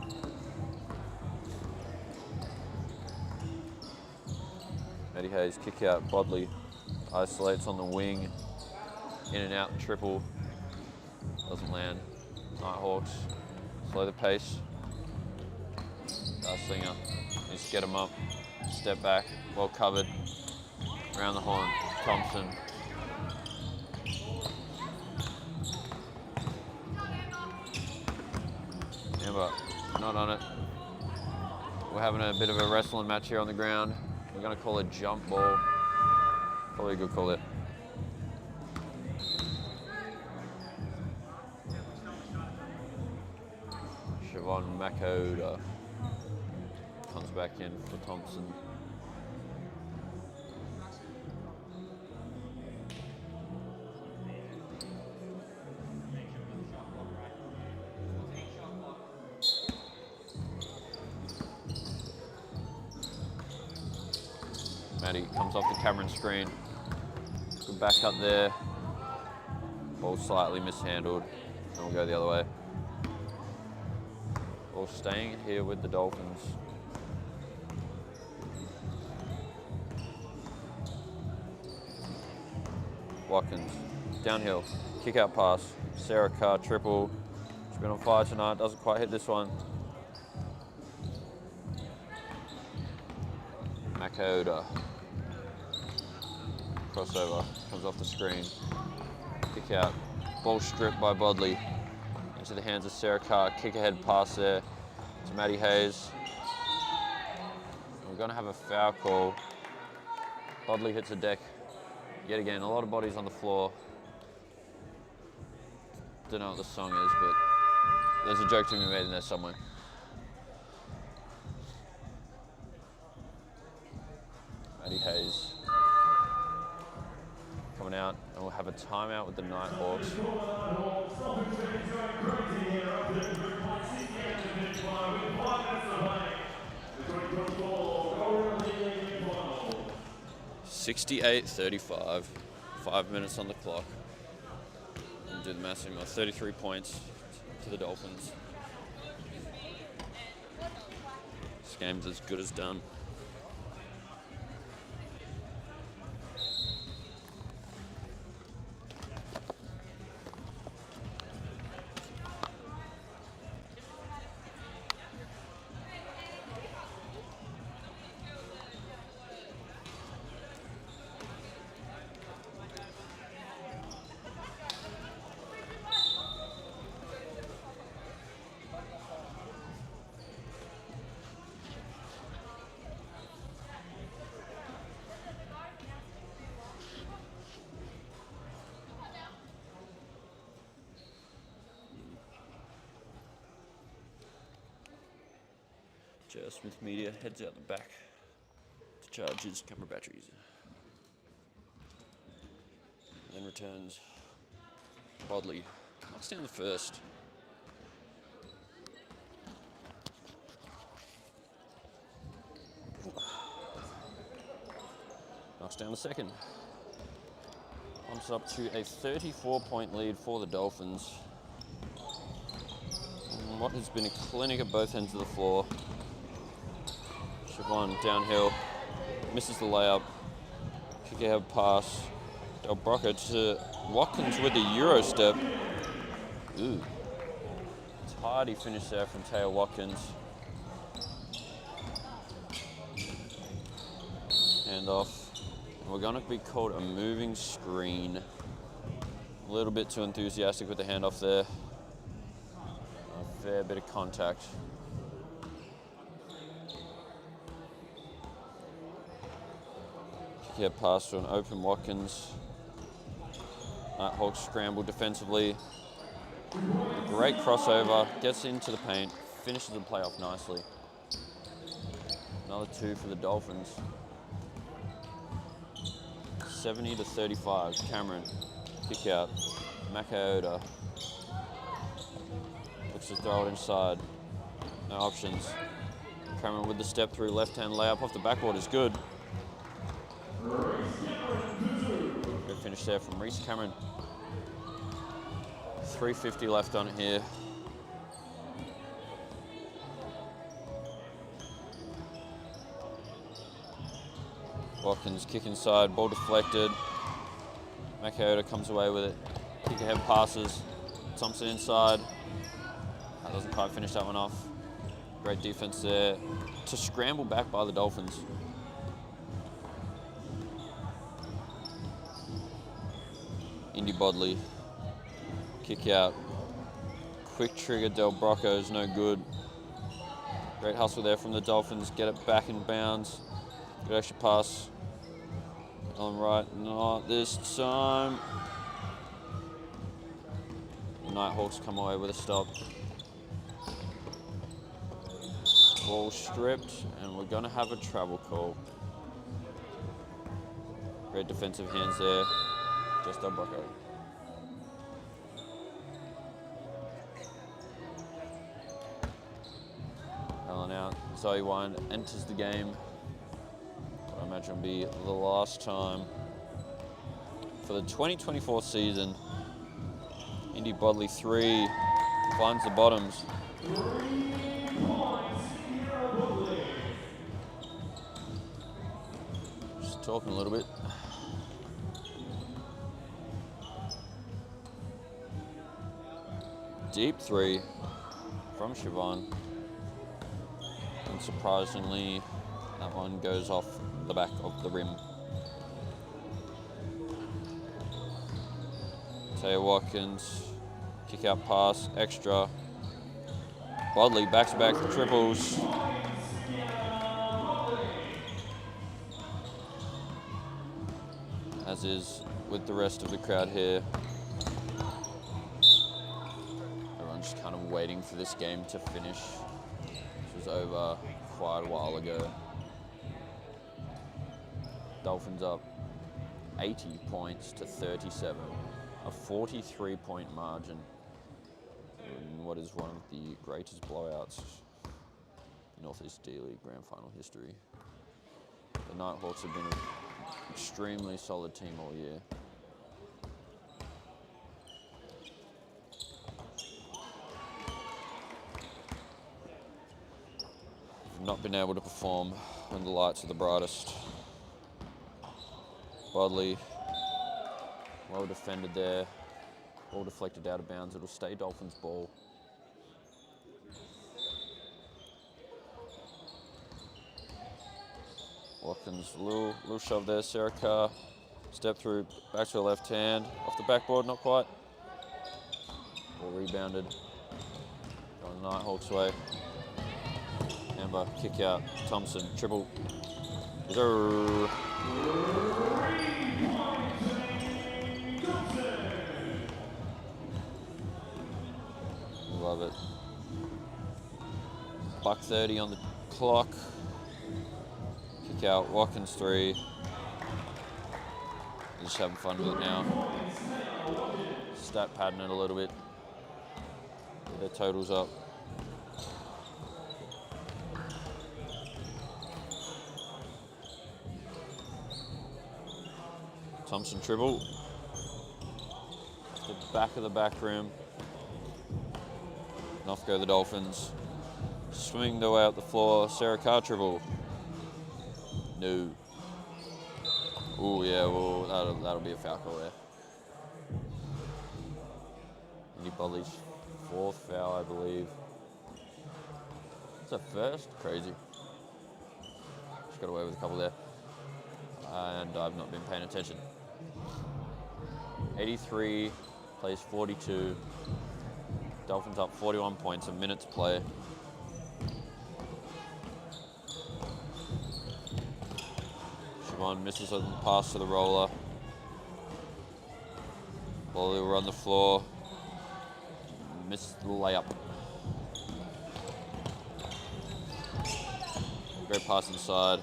Maddie Hayes, kick out. Bodley isolates on the wing. In and out, triple. Doesn't land. Nighthawks slow the pace. Geislinger needs to get him up. Step back, well covered. Around the horn, Thompson. Amber, not on it. We're having a bit of a wrestling match here on the ground. We're going to call it jump ball. Probably a good call it. Siobhan Makoda comes back in for Thompson. Maddie comes off the Cameron screen. Good back cut there. Ball slightly mishandled. And we'll go the other way. Ball staying here with the Dolphins. Watkins, downhill, kick out pass. Sarah Carr, triple. She's been on fire tonight, doesn't quite hit this one. Makoda. Crossover, comes off the screen. Kick out, ball stripped by Bodley. Into the hands of Sarah Carr, kick ahead pass there to Maddie Hayes. And we're gonna have a foul call. Bodley hits the deck. Yet again, a lot of bodies on the floor. Don't know what the song is, but there's a joke to be made in there somewhere. Maddie Hayes coming out, and we'll have a timeout with the Nighthawks. (68-35), 5 minutes on the clock. And do the math, 33 points to the Dolphins. This game's as good as done. Smith Media heads out the back to charge his camera batteries. Then returns Bodley. Knocks down the first. Knocks down the second. Bumps up to a 34-point lead for the Dolphins. And what has been a clinic at both ends of the floor. Siobhan downhill, misses the layup, kick ahead pass, Del Broca to Watkins with the Euro step. Ooh, tidy finish there from Taya Watkins. Hand off. And we're going to be called a moving screen. A little bit too enthusiastic with the handoff there. A fair bit of contact. Kick out pass to an open Watkins. Nighthawks scramble defensively. A great crossover, gets into the paint, finishes the play off nicely. Another 2 for the Dolphins. 70 to 35. Cameron, kick out. Makayota looks to throw it inside. No options. Cameron with the step through, left-hand layup off the backboard is good. Good finish there from Reese Cameron. 3:50 left on it here. Watkins kick inside, ball deflected. Makayota comes away with it. Kick ahead passes. Thompson inside. That doesn't quite finish that one off. Great defense there to scramble back by the Dolphins. Indy Bodley. Kick out. Quick trigger, Del Brocco is no good. Great hustle there from the Dolphins. Get it back in bounds. Good extra pass. On right, not this time. The Nighthawks come away with a stop. Ball stripped, and we're going to have a travel call. Great defensive hands there. Just Del Brocco. Allen out. Zoe Wine enters the game. I imagine it'll be the last time for the 2024 season. Indy Bodley 3 finds the bottoms. Just talking a little bit. Deep 3 from Siobhan. Unsurprisingly, that one goes off the back of the rim. Taya Watkins, kick out pass, extra. Bodley back-to-back triples. As is with the rest of the crowd here. Everyone's just kind of waiting for this game to finish. This was over quite a while ago. Dolphins up 80 points to 37, a 43-point margin in what is one of the greatest blowouts in Northeast D-League Grand Final history. The Nighthawks have been an extremely solid team all year. We've not been able to perform when the lights are the brightest. Bodley, well defended there. Ball deflected out of bounds. It'll stay Dolphins ball. Watkins, little shove there. Sarah Carr, step through, back to her left hand. Off the backboard, not quite. Ball rebounded. Going the Nighthawks way. Amber, kick out. Thompson, triple. Zero. Love it. $1:30 on the clock. Kick out, Watkins 3. Just having fun with it now. Stat padding it a little bit. Get their totals up. Thompson dribble. The back of the back rim. And off go the Dolphins. Swing their way up the floor. Sarah Carr dribble. No. Oh yeah, well that'll be a foul call there. Indy Bodley's 4th foul, I believe. It's a first? Crazy. Just got away with a couple there. and I've not been paying attention. 83 plays 42. Dolphins up 41 points, a minute to play. Siobhan misses on the pass to the roller. Ball will run the floor. Missed the layup. Great pass inside.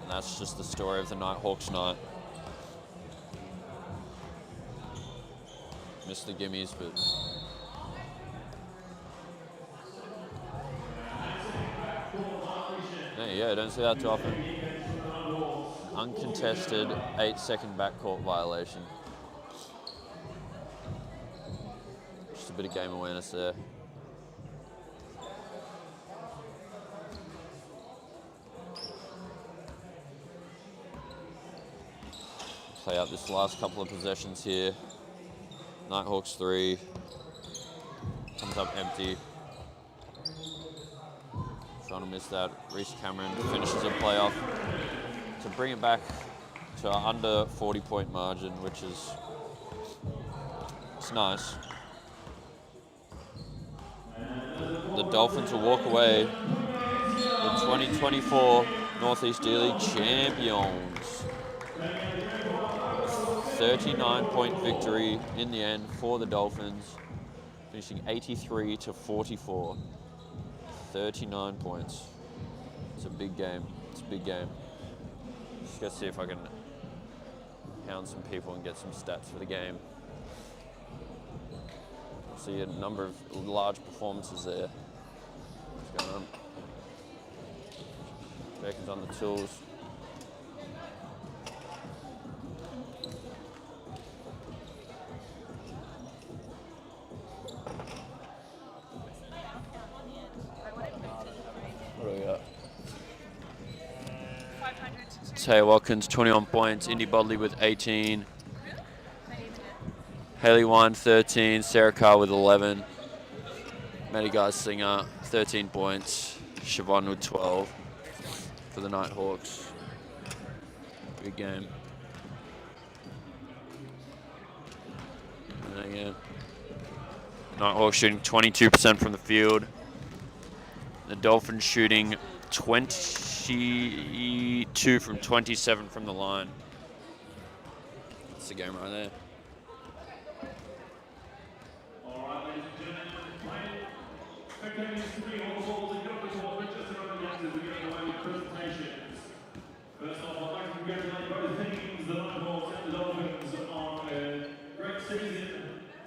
And that's just the story of the Nighthawks night. Missed the gimmies, but yeah, don't see that too often. Uncontested 8-second backcourt violation. Just a bit of game awareness there. Play out this last couple of possessions here. Nighthawks 3. Comes up empty. Trying to miss that. Reese Cameron finishes a playoff to bring it back to under 40-point margin, which is it's nice. The Dolphins will walk away the 2024 Northeast D-League champions. 39-point victory in the end for the Dolphins, finishing 83-44. 39 points. It's a big game. It's a big game. Just gotta see if I can hound some people and get some stats for the game. See a number of large performances there. What's going on? Bacon's on the tools. What do we got? Tay Watkins, 21 points. Indy Bodley with 18. Haley Wine, 13. Sarah Carr with 11. Maddie Geisinger, 13 points. Siobhan with 12 for the Nighthawks. Big game. And again, Nighthawks shooting 22% from the field. The Dolphins shooting 22 from 27 from the line. That's the game right there. All right, ladies and gentlemen, spectators to be on balls and go to the just around the answers we get away with presentations. First off, I'd like to congratulate both teams, the Nighthawks and the Dolphins, on a great season.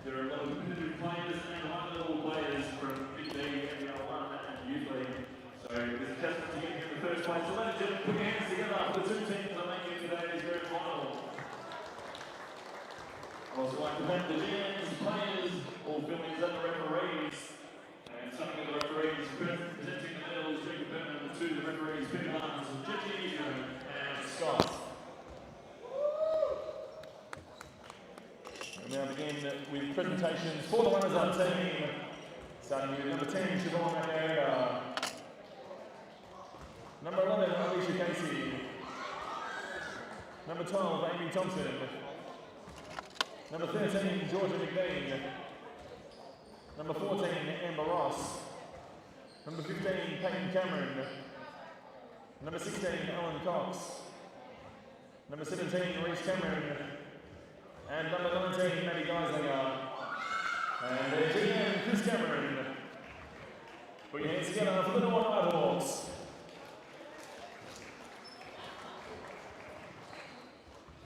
There are a lot of competitive players and high-level players from Big League, NBL1 and Youth League. So there's a testament to getting in the first place. So ladies and gentlemen, put your hands together for the two teams that are making today's grand final. I'd also like to thank the GMs, players, all filmings and the referees. And starting with the referees, presenting the medals, Jacob Burnham, to the referees, Peter Lance, Jesse and Scott. We now begin with presentations for the runners-up team. Starting with number 10, Siobhan Magnera. Number 11, Alicia Casey. Number 12, Amy Thompson. Number 13, Georgia McBean. Number 14, Amber Ross. Number 15, Peyton Cameron. Number 16, Alan Cox. Number 17, Reese Cameron. And number 19, Maddie Geisinger. And their GM, Chris Cameron. Put your hands together for the Nighthawks.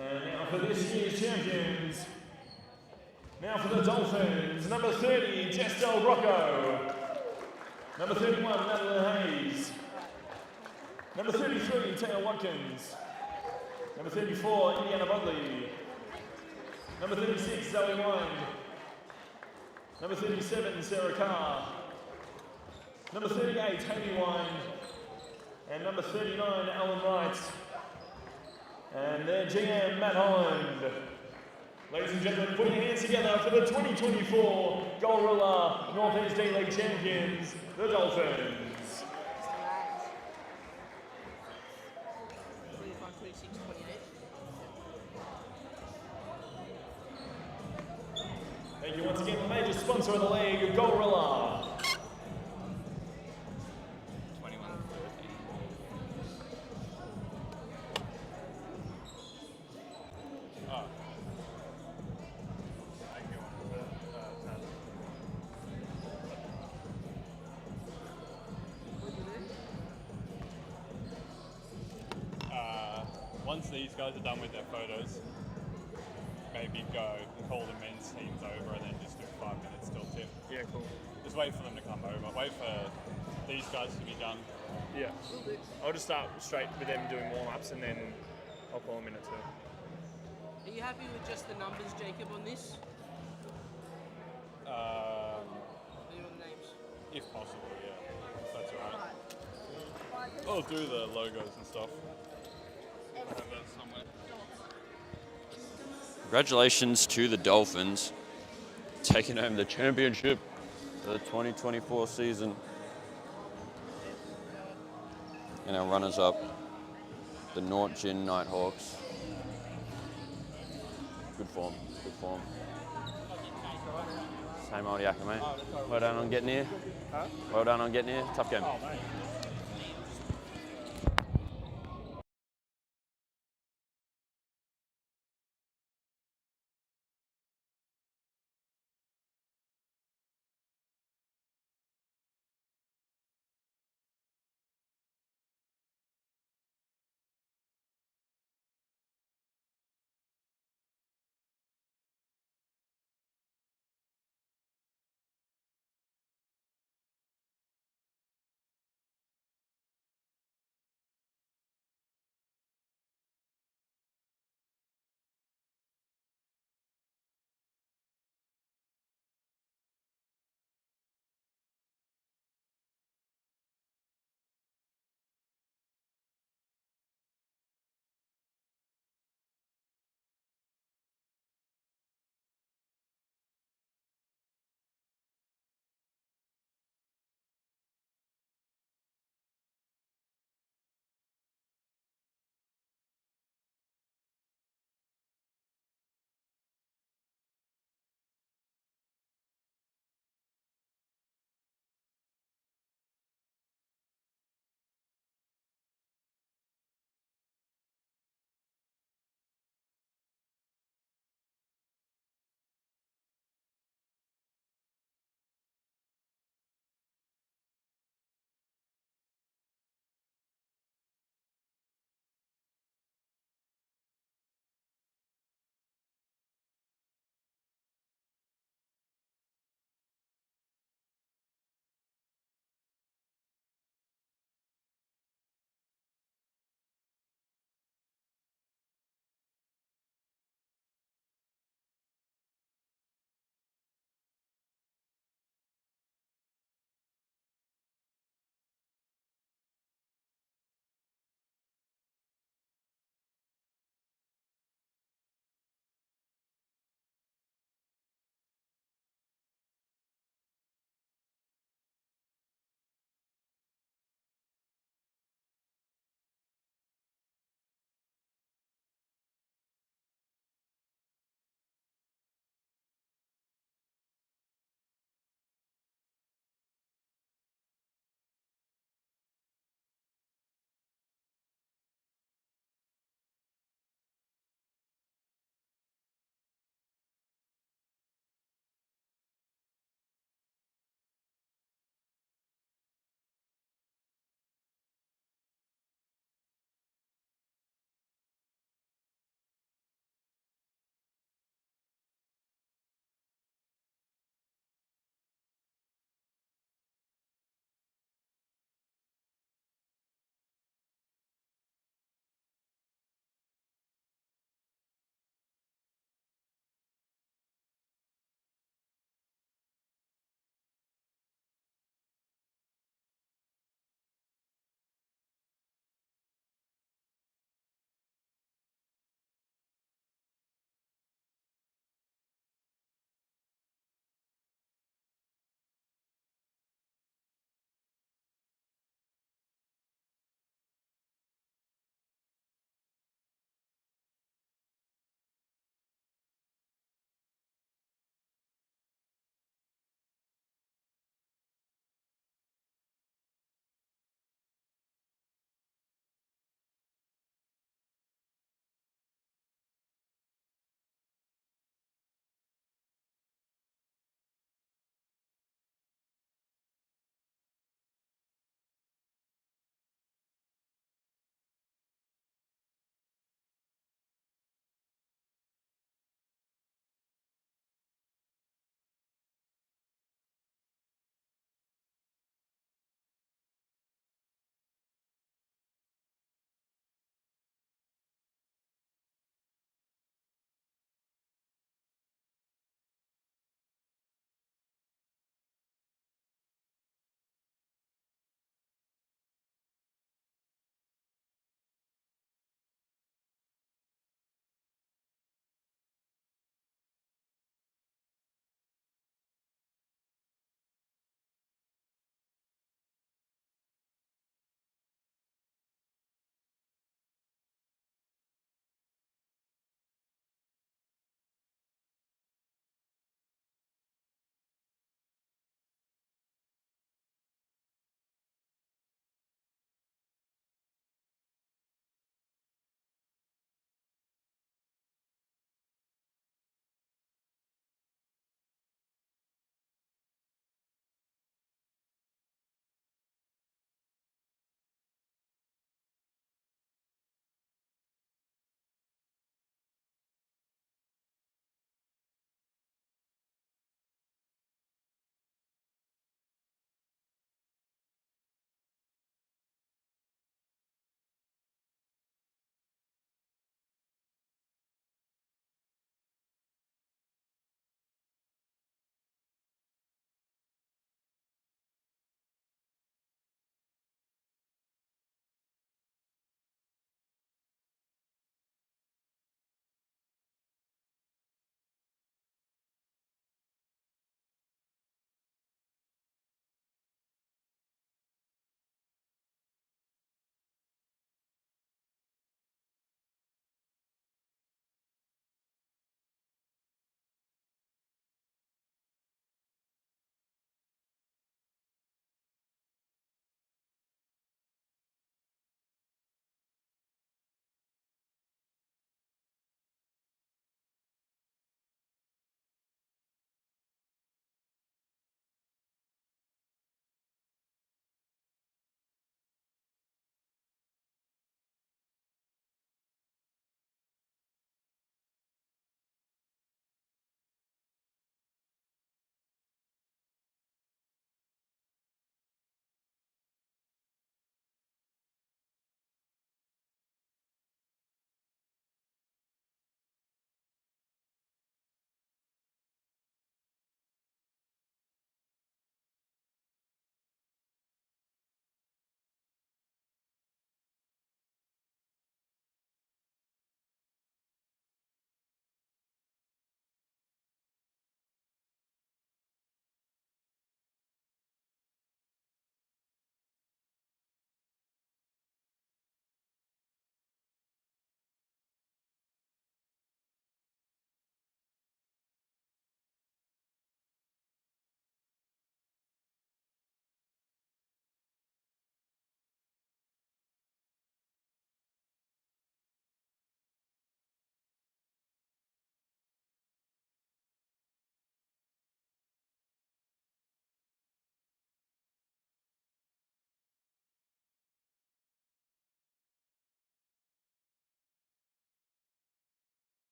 And now for this year's champions. Now for the Dolphins, number 30, Jess Del Rocco. Number 31, Madeline Hayes. Number 33, Taylor Watkins. Number 34, Indiana Budley. Number 36, Zoe Wine. Number 37, Sarah Carr. Number 38, Haley Wine. And number 39, Alan Wright. And their GM, Matt Holland. Ladies and gentlemen, put your hands together for the 2024 Gold Ruler Northeast D-League champions, the Dolphins. Thank you once again, the major sponsor of the league, Gorilla. 21-30. Once these guys are done with their photos, maybe go and call the men's teams over and then just do 5 minutes till tip. Yeah, cool. Just wait for them to come over. Wait for these guys to be done. Yeah. I'll just start straight with them doing warm-ups and then I'll call them in at 2. Are you happy with just the numbers, Jacob, on this? Um, Do you want the names? if possible, yeah. If that's alright. I'll do the logos and stuff. I have that somewhere. Congratulations to the Dolphins, taking home the championship for the 2024 season. And our runners-up, the Nortjin Nighthawks. Good form, good form. Same old yakka, mate. Well done on getting here. Well done on getting here. Tough game.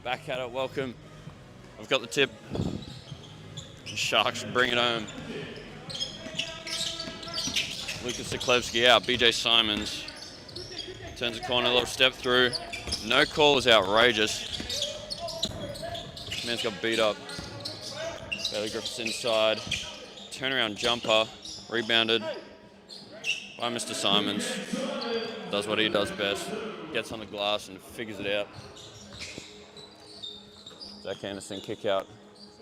Back at it, welcome. I've got the tip. Sharks bring it home. Lucas Siklevsky out, BJ Simons. Turns the corner, a little step through. No call is outrageous. Man's got beat up. Bailey Griffiths inside. Turnaround jumper. Rebounded by Mr. Simons. Does what he does best. Gets on the glass and figures it out. Zach Anderson kick out.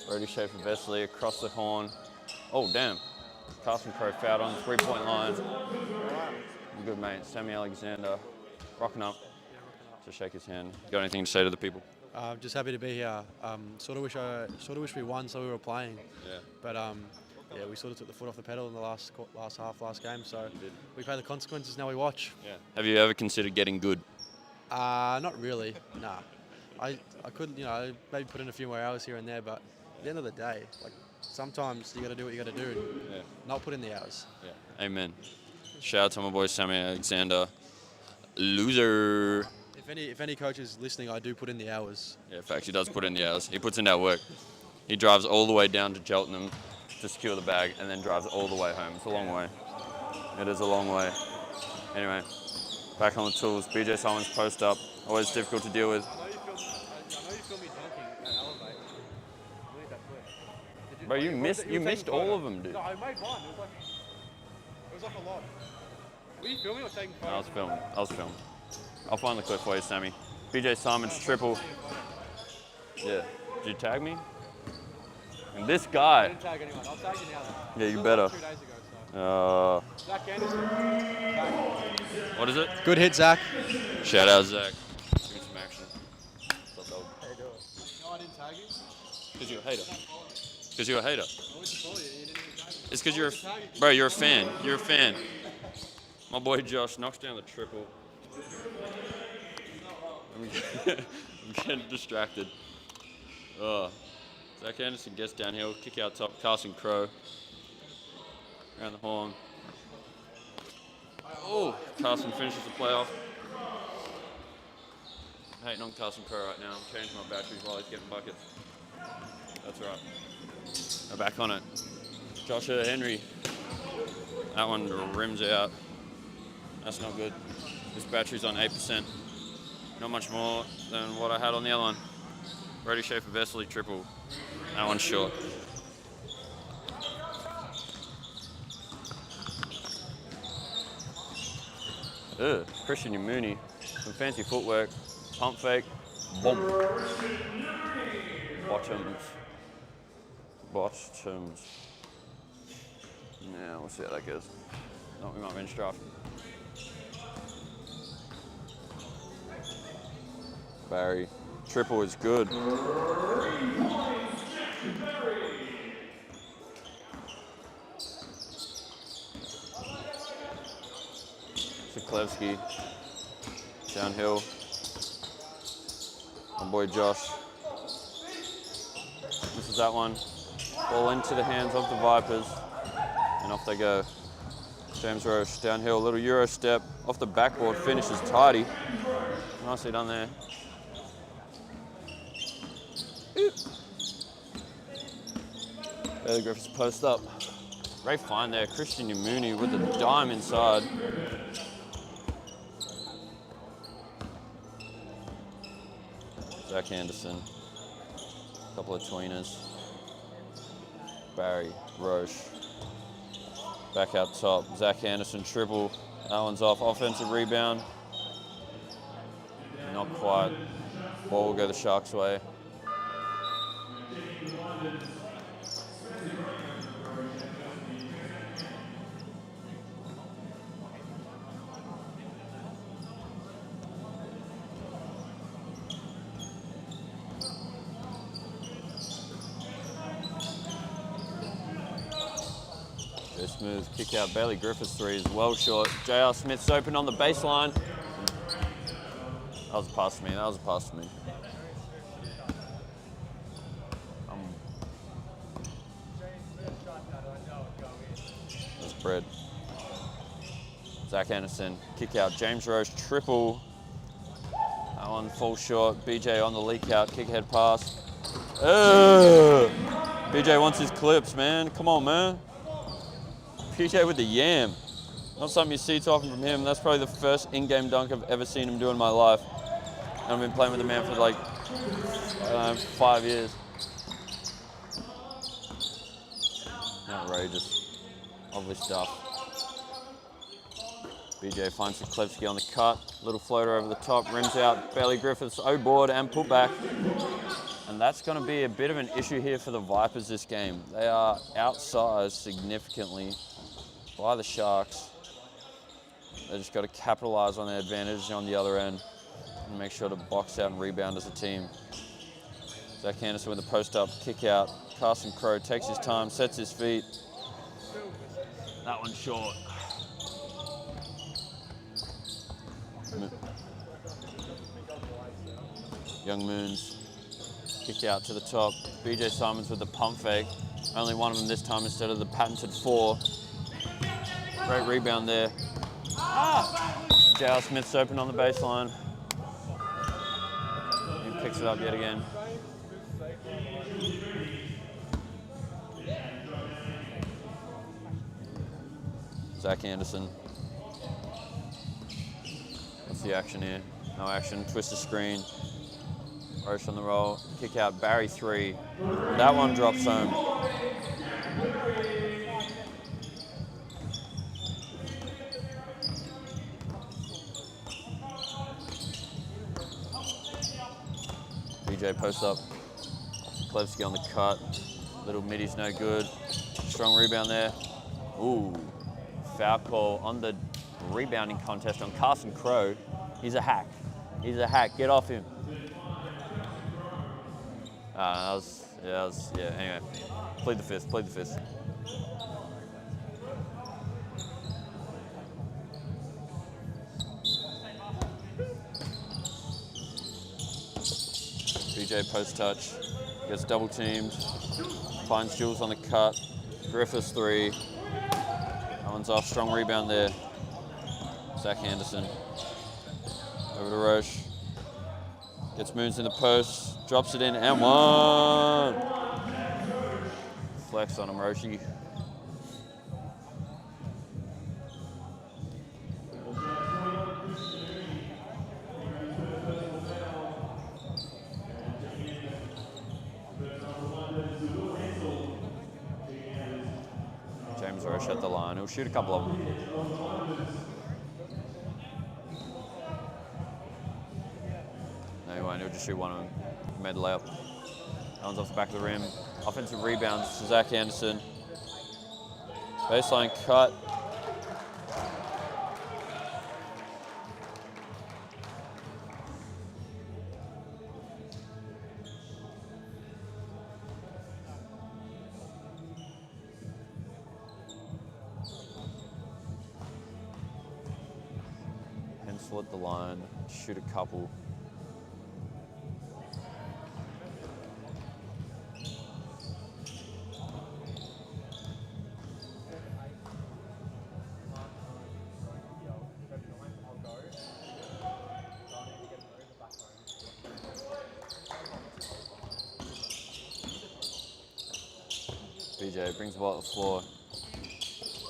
Brody Schaefer-Vesely across the horn. Oh, damn. Carson Crowe fouled on the three-point line. Good, mate. Sammy Alexander rocking up to shake his hand. Got anything to say to the people? Just happy to be here. Sort of wish we won, so we were playing. Yeah. But yeah, we sort of took the foot off the pedal in the last game. So we pay the consequences. Now we watch. Yeah. Have you ever considered getting good? Not really. Nah. I could, maybe put in a few more hours here and there, but at the end of the day, like sometimes you got to do what you got to do and not put in the hours. Yeah. Amen. Shout out to my boy Sammy Alexander. Loser. If any coach is listening, I do put in the hours. Yeah, in fact, he does put in the hours. He puts in that work. He drives all the way down to Cheltenham to secure the bag and then drives all the way home. It's a long way. It is a long way. Anyway, back on the tools. BJ Simons post up. Always difficult to deal with. I know you filmed me dunking at Elevate. I made that clip. Bro, you missed all of them, dude. No, I made one. It was like a lot. Were you filming or taking photos? I was filming. I'll find the clip for you, Sammy. BJ Simons triple. Yeah. Did you tag me? And this I guy. didn't tag anyone. I'll tag you now. Then. Yeah, you better. 2 days ago, so. Zach Anderson. What is it? Good hit, Zach. Shout out, Zach. Give me some action. What's up, dog? How you doing? No, I didn't tag you. Because you're a hater. Because you're a hater. I went to follow you. You didn't even tag me. It's because you're a... Bro, you're a fan. You're a fan. My boy Josh knocks down the triple. I'm getting distracted. Zach Anderson gets downhill, kick out top, Carson Crowe. Around the horn. Oh, Carson finishes the playoff. Hating on Carson Crowe right now. I'm changing my batteries while he's getting buckets. That's all right. We're back on it. Joshua Henry. That one rims out. That's not good. This battery's on 8%. Not much more than what I had on the other one. Brody Schaefer-Vesely triple. That one's short. Christian Yamuni. Some fancy footwork. Pump fake. Boom. Bottoms. Yeah, we'll see how that goes. No, we might bench draft. Barry. Triple is good. Siklevsky. Downhill. My boy Josh. Misses that one. Ball into the hands of the Vipers. And off they go. James Roche downhill, little Euro step. Off the backboard, finishes tidy. Nicely done there. Bailey Griffiths post up. Great find there. Christian Yamuni with a dime inside. Zach Anderson. A couple of tweeners. Barry, Roche. Back out top. Zach Anderson triple. That one's off. Offensive rebound. Not quite. Ball will go the Sharks' way. Smooth kick out. Bailey Griffiths three is well short. J.R. Smith's open on the baseline. That was a pass to me. That's bread. Zach Anderson kick out. James Roche triple. That That one falls short. BJ on the leak out, kick ahead pass. BJ wants his clips, man. Come on, man. BJ with the yam. Not something you see too often from him. That's probably the first in-game dunk I've ever seen him do in my life. And I've been playing with the man for like, I don't know, 5 years. Outrageous. Lovely stuff. BJ finds Siklevsky on the cut. Little floater over the top, rims out. Bailey Griffiths, O-board and putback. And that's going to be a bit of an issue here for the Vipers this game. They are outsized significantly by the Sharks. They just got to capitalize on their advantage on the other end and make sure to box out and rebound as a team. Zach Anderson with the post up, kick out. Carson Crowe takes his time, sets his feet. That one's short. Young Moons, kick out to the top. BJ Simons with the pump fake. Only one of them this time instead of the patented 4. Great rebound there. J.R. Smith's open on the baseline. He picks it up yet again. Zach Anderson. What's the action here? No action, twist the screen. Roche on the roll, kick out, Barry 3. That one drops home. BJ post up, Klevsky on the cut. Little middy's no good. Strong rebound there. Ooh, foul call on the rebounding contest on Carson Crowe. He's a hack. He's a hack. Get off him. Anyway, plead the fifth, plead the fifth. BJ post touch, gets double teamed, finds Jules on the cut, Griffiths 3. That one's off, strong rebound there. Zach Anderson, over to Roche. Gets Moons in the post, drops it in, and one. Flex on him, Roshi. James Roche at the line. He'll shoot a couple of them. He'll just shoot one of them. Made the layup. That one's off the back of the rim. Offensive rebounds to Zach Anderson. Baseline cut. Pencil at the line. Shoot a couple. BJ brings the ball to the floor.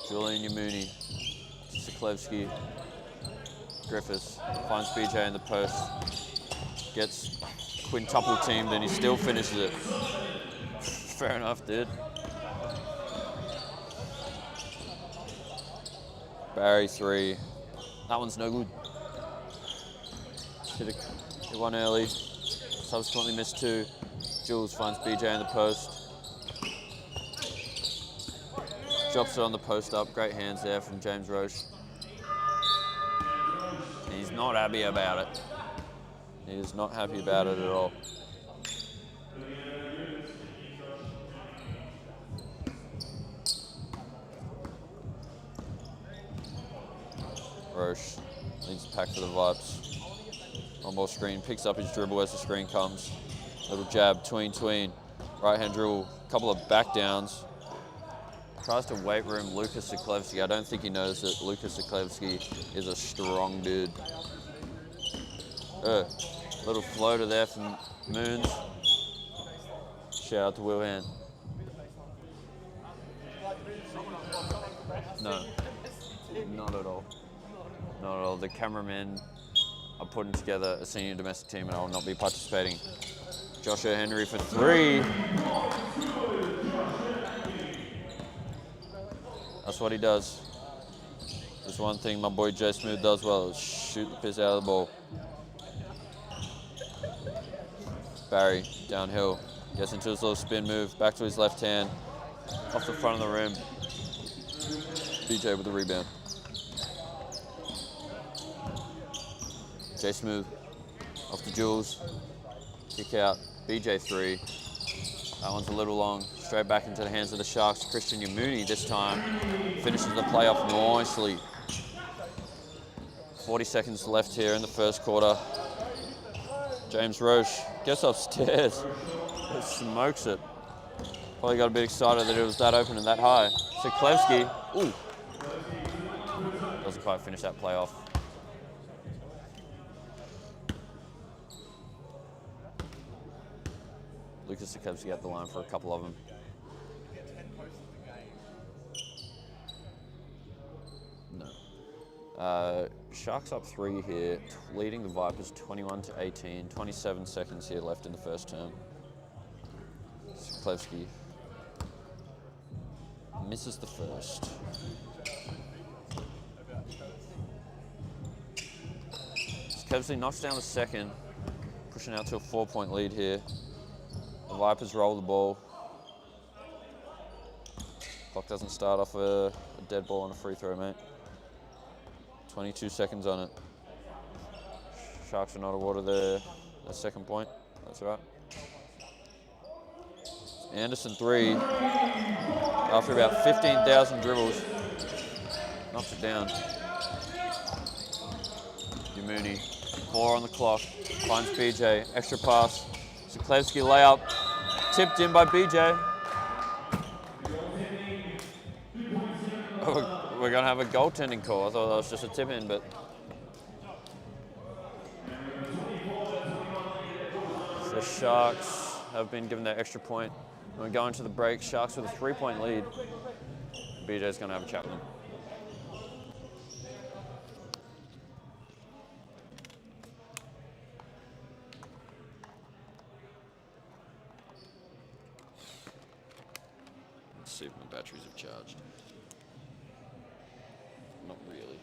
Julian Yamuni, Siklevsky, Griffiths finds BJ in the post. Gets quintuple teamed and he still finishes it. Fair enough, dude. Barry 3. That one's no good. Should have hit one early. Subsequently missed 2. Jules finds BJ in the post. Drops it on the post up. Great hands there from James Roche. He's not happy about it. He is not happy about it at all. Roche leads the pack for the Vipes. On ball screen, picks up his dribble as the screen comes. Little jab, tween. Right hand dribble, couple of back downs. Tries to weight room Lucas Siklevsky. I don't think he knows that Lucas Siklevsky is a strong dude. Little floater there from Moons. Shout out to Will Hand. No, not at all. Not at all. The cameramen are putting together a senior domestic team and I will not be participating. Joshua Henry for 3. That's what he does. There's one thing my boy Jay Smooth does well, is shoot the piss out of the ball. Barry, downhill, gets into his little spin move, back to his left hand, off the front of the rim. BJ with the rebound. Jay Smooth, off to Jules, kick out, BJ 3. That one's a little long, straight back into the hands of the Sharks. Christian Yamuni this time finishes the playoff nicely. 40 seconds left here in the first quarter. James Roche gets upstairs, smokes it. Probably got a bit excited that it was that open and that high. Siklevsky, ooh, doesn't quite finish that playoff. Lucas Siklevsky at the line for a couple of them. No. Sharks up 3 here, leading the Vipers 21-18. 27 seconds here left in the first term. Siklevsky misses the first. Siklevsky knocks down the second, pushing out to a 4-point lead here. The Vipers roll the ball. Clock doesn't start off a dead ball on a free throw, mate. 22 seconds on it. Sharks are not awarded the second point. That's right. Anderson 3. After about 15,000 dribbles, knocks it down. Yamuni, 4 on the clock. Finds BJ. Extra pass. Siklevsky layup. Tipped in by BJ. We're going to have a goaltending call. I thought that was just a tip in, but. The Sharks have been given that extra point. We're going to the break. Sharks with a 3-point lead. BJ's going to have a chat with them. Let's see if my batteries have charged. Not really.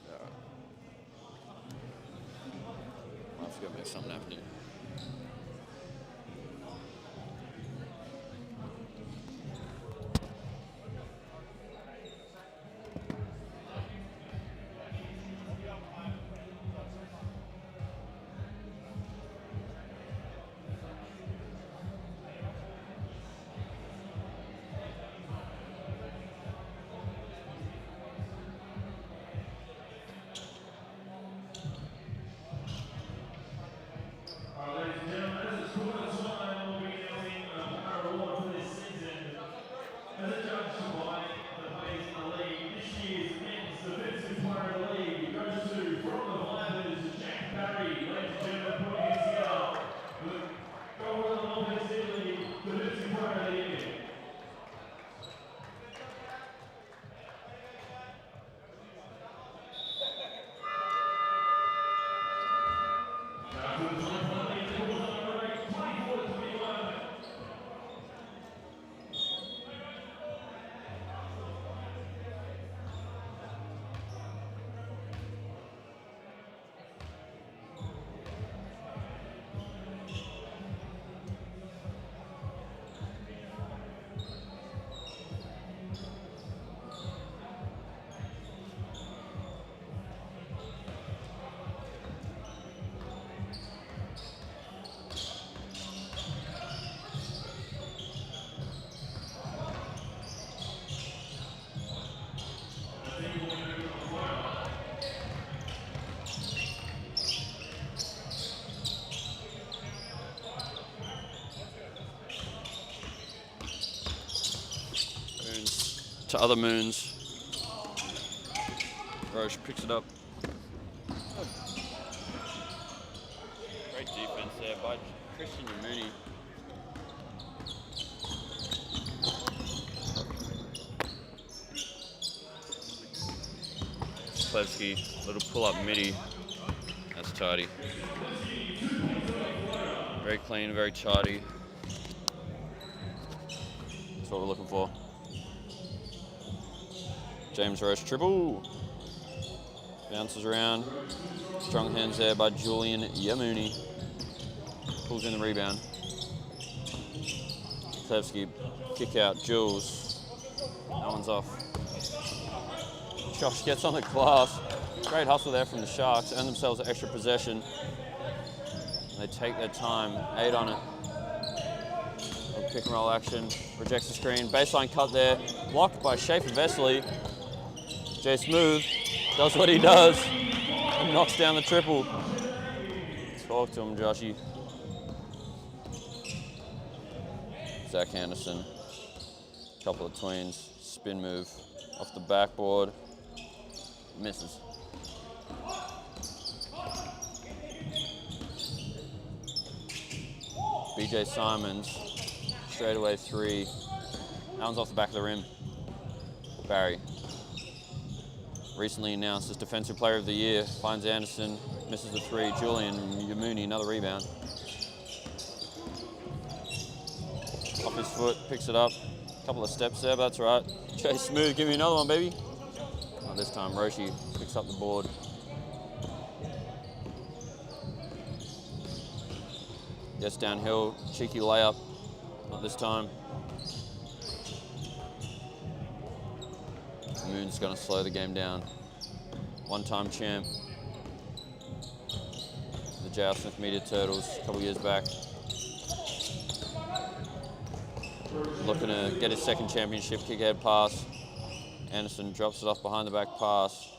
Alright. Might have to go make something happen here. To other moons. Roche picks it up. there by Christian Mooney. Klevsky, little pull-up midi. That's tidy. Very clean, very tidy. That's what we're looking for. James Roche triple. Bounces around. Strong hands there by Julian Yamuni. Pulls in the rebound. Klevsky, kick out, Jules. That one's off. Josh gets on the glass. Great hustle there from the Sharks. Earn themselves an extra possession. They take their time. 8 on it. Little pick and roll action. Rejects the screen. Baseline cut there. Blocked by Schaefer Vesely. Jay Smooth does what he does and knocks down the triple. Talk to him, Joshy. Zach Anderson. Couple of tweens. Spin move off the backboard. Misses. BJ Simons, straightaway 3. That one's off the back of the rim. Barry. Recently announced as Defensive Player of the Year. Finds Anderson, misses the 3. Julian Yamuni, another rebound. Off his foot, picks it up. Couple of steps there, but that's right. Jay Smooth, give me another one, baby. Not this time, Roshi picks up the board. Gets downhill, cheeky layup. Not this time. Moon's gonna slow the game down. One-time champ. The J.R. Smith Media Turtles a couple years back. Looking to get his second championship, kick ahead pass. Anderson drops it off behind the back pass.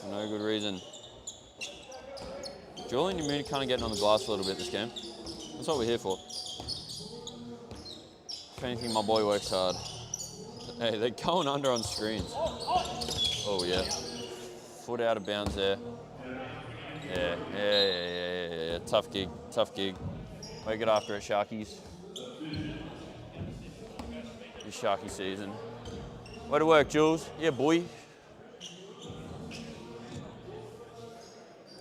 For no good reason. Julian Yamuni kind of getting on the glass a little bit this game. That's what we're here for. If anything, my boy works hard. Hey, they're going under on screens. Oh, yeah. Foot out of bounds there. Yeah. Tough gig. We get after it, Sharkies. It's Sharky season. Way to work, Jules. Yeah, boy.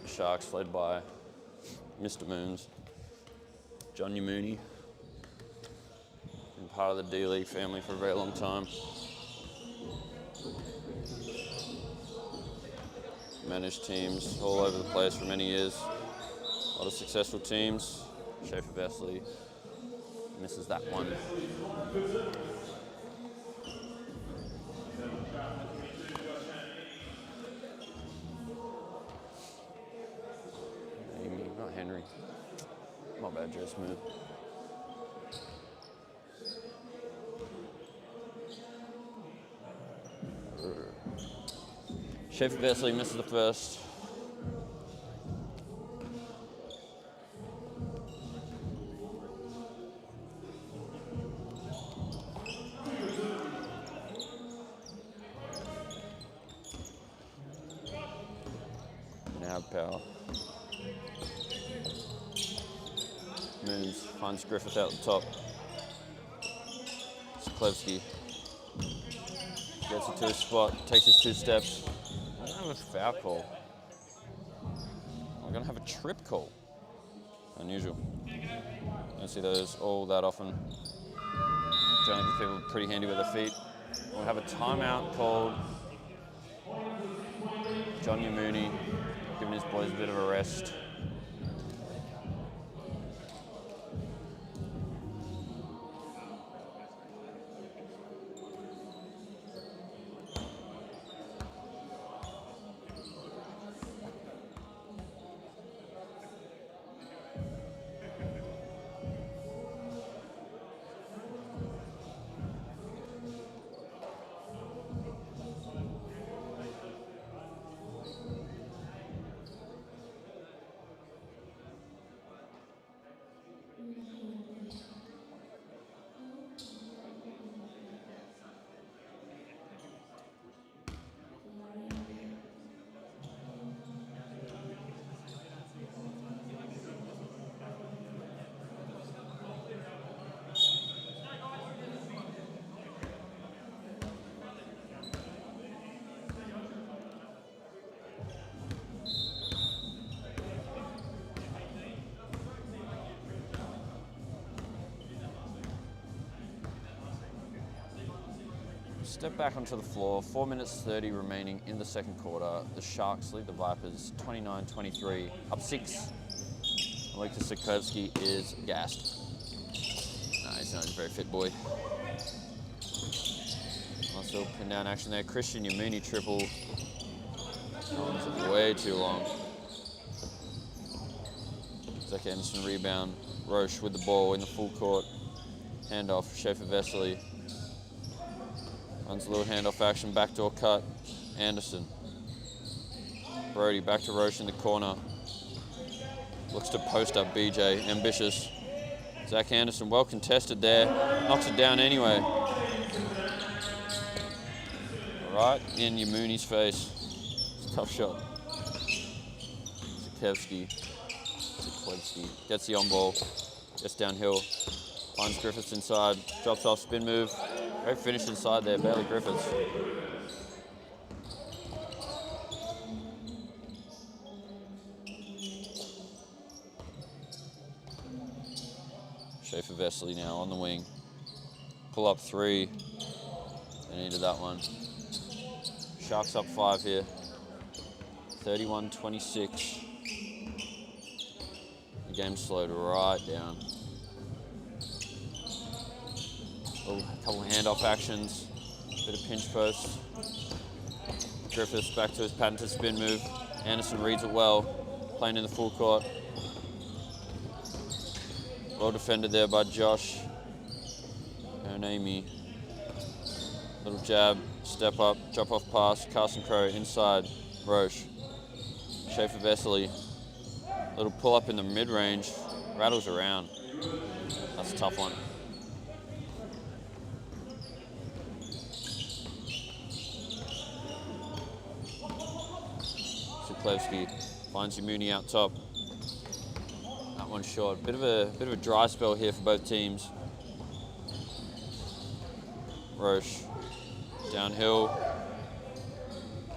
Sharks led by Mr. Moons. John Yamuni. Been part of the D-League family for a very long time. Managed teams all over the place for many years. A lot of successful teams. Schaefer Vesely misses that one. Not Henry. Not bad, Joe Smooth. Schaefer Vesely misses the first. Now power. Moons finds Griffith out the top. Klevsky gets it to his spot, takes his 2 steps. We're gonna have a foul call. We're gonna have a trip call. Unusual. Don't see those all that often. Generally, people are pretty handy with their feet. We'll have a timeout called. John Yamuni giving his boys a bit of a rest. Step back onto the floor. 4 minutes 30 remaining in the second quarter. The Sharks lead the Vipers 29-23, up 6. Lucas Sikorski is gassed. No, he's not a very fit boy. Nice little pin down action there. Christian Yamuni triple. That one's way too long. Zach Anderson rebound. Roche with the ball in the full court. Handoff, Schaefer Vesely. Runs a little handoff action, backdoor cut. Anderson. Brody back to Roche in the corner. Looks to post up BJ, ambitious. Zach Anderson well contested there. Knocks it down anyway. Right in Yamuni's face. It's a tough shot. Sikorski gets the on ball. Gets downhill. Finds Griffiths inside. Drops off, spin move. Great finish inside there, Bailey Griffiths. Schaefer Vesely now on the wing. Pull up 3. They needed that one. Sharks up 5 here. 31-26. The game slowed right down. A couple of handoff actions. Bit of pinch post. Griffiths back to his patented spin move. Anderson reads it well. Playing in the full court. Well defended there by Josh. And Amy. Little jab, step up, drop off pass. Carson Crowe inside. Roche. Schaefer Vesely. Little pull up in the mid range. Rattles around. That's a tough one. Sikorski finds Yamuni out top. That one's short. Bit of a dry spell here for both teams. Roche downhill.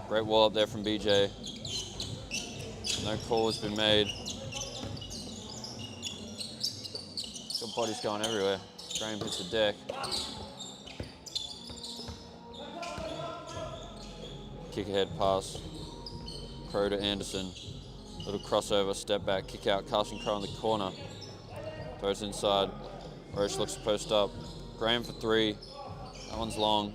Great wall up there from BJ. No call has been made. Got bodies going everywhere. Graham hits the deck. Kick ahead pass. Crowe to Anderson. Little crossover, step back, kick out. Carson Crowe in the corner. Throws inside. Roche looks to post up. Graham for 3. That one's long.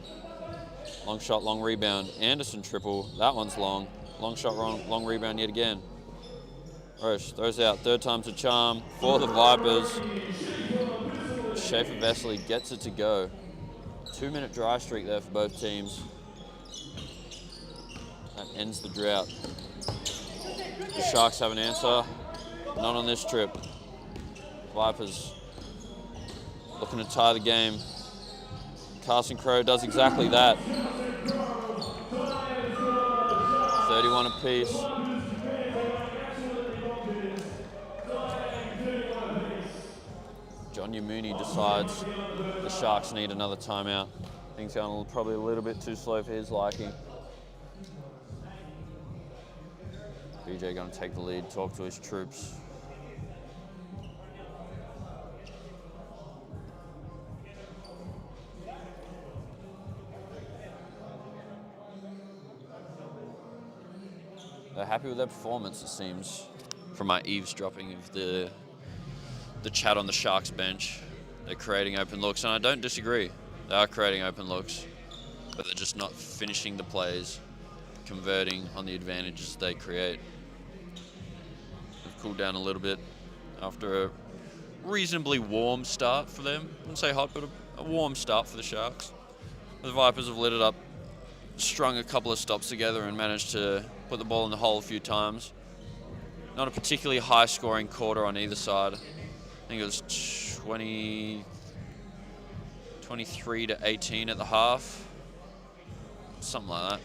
Long shot, long rebound. Anderson triple. That one's long. Long shot, long rebound yet again. Roche throws out. 3rd time's a charm for the Vipers. Schaefer Vesely gets it to go. 2-minute dry streak there for both teams. That ends the drought. The Sharks have an answer. Not on this trip. Vipers looking to tie the game. Carson Crowe does exactly that. 31 apiece. John Yamuni decides the Sharks need another timeout. Things going probably a little bit too slow for his liking. BJ going to take the lead, talk to his troops. They're happy with their performance, it seems, from my eavesdropping of the chat on the Sharks bench. They're creating open looks, and I don't disagree. They are creating open looks, but they're just not finishing the plays, converting on the advantages they create. They've cooled down a little bit after a reasonably warm start for them. I wouldn't say hot, but a warm start for the Sharks. The Vipers have lit it up, strung a couple of stops together and managed to put the ball in the hole a few times. Not a particularly high-scoring quarter on either side. I think it was 23 to 18 at the half. Something like that.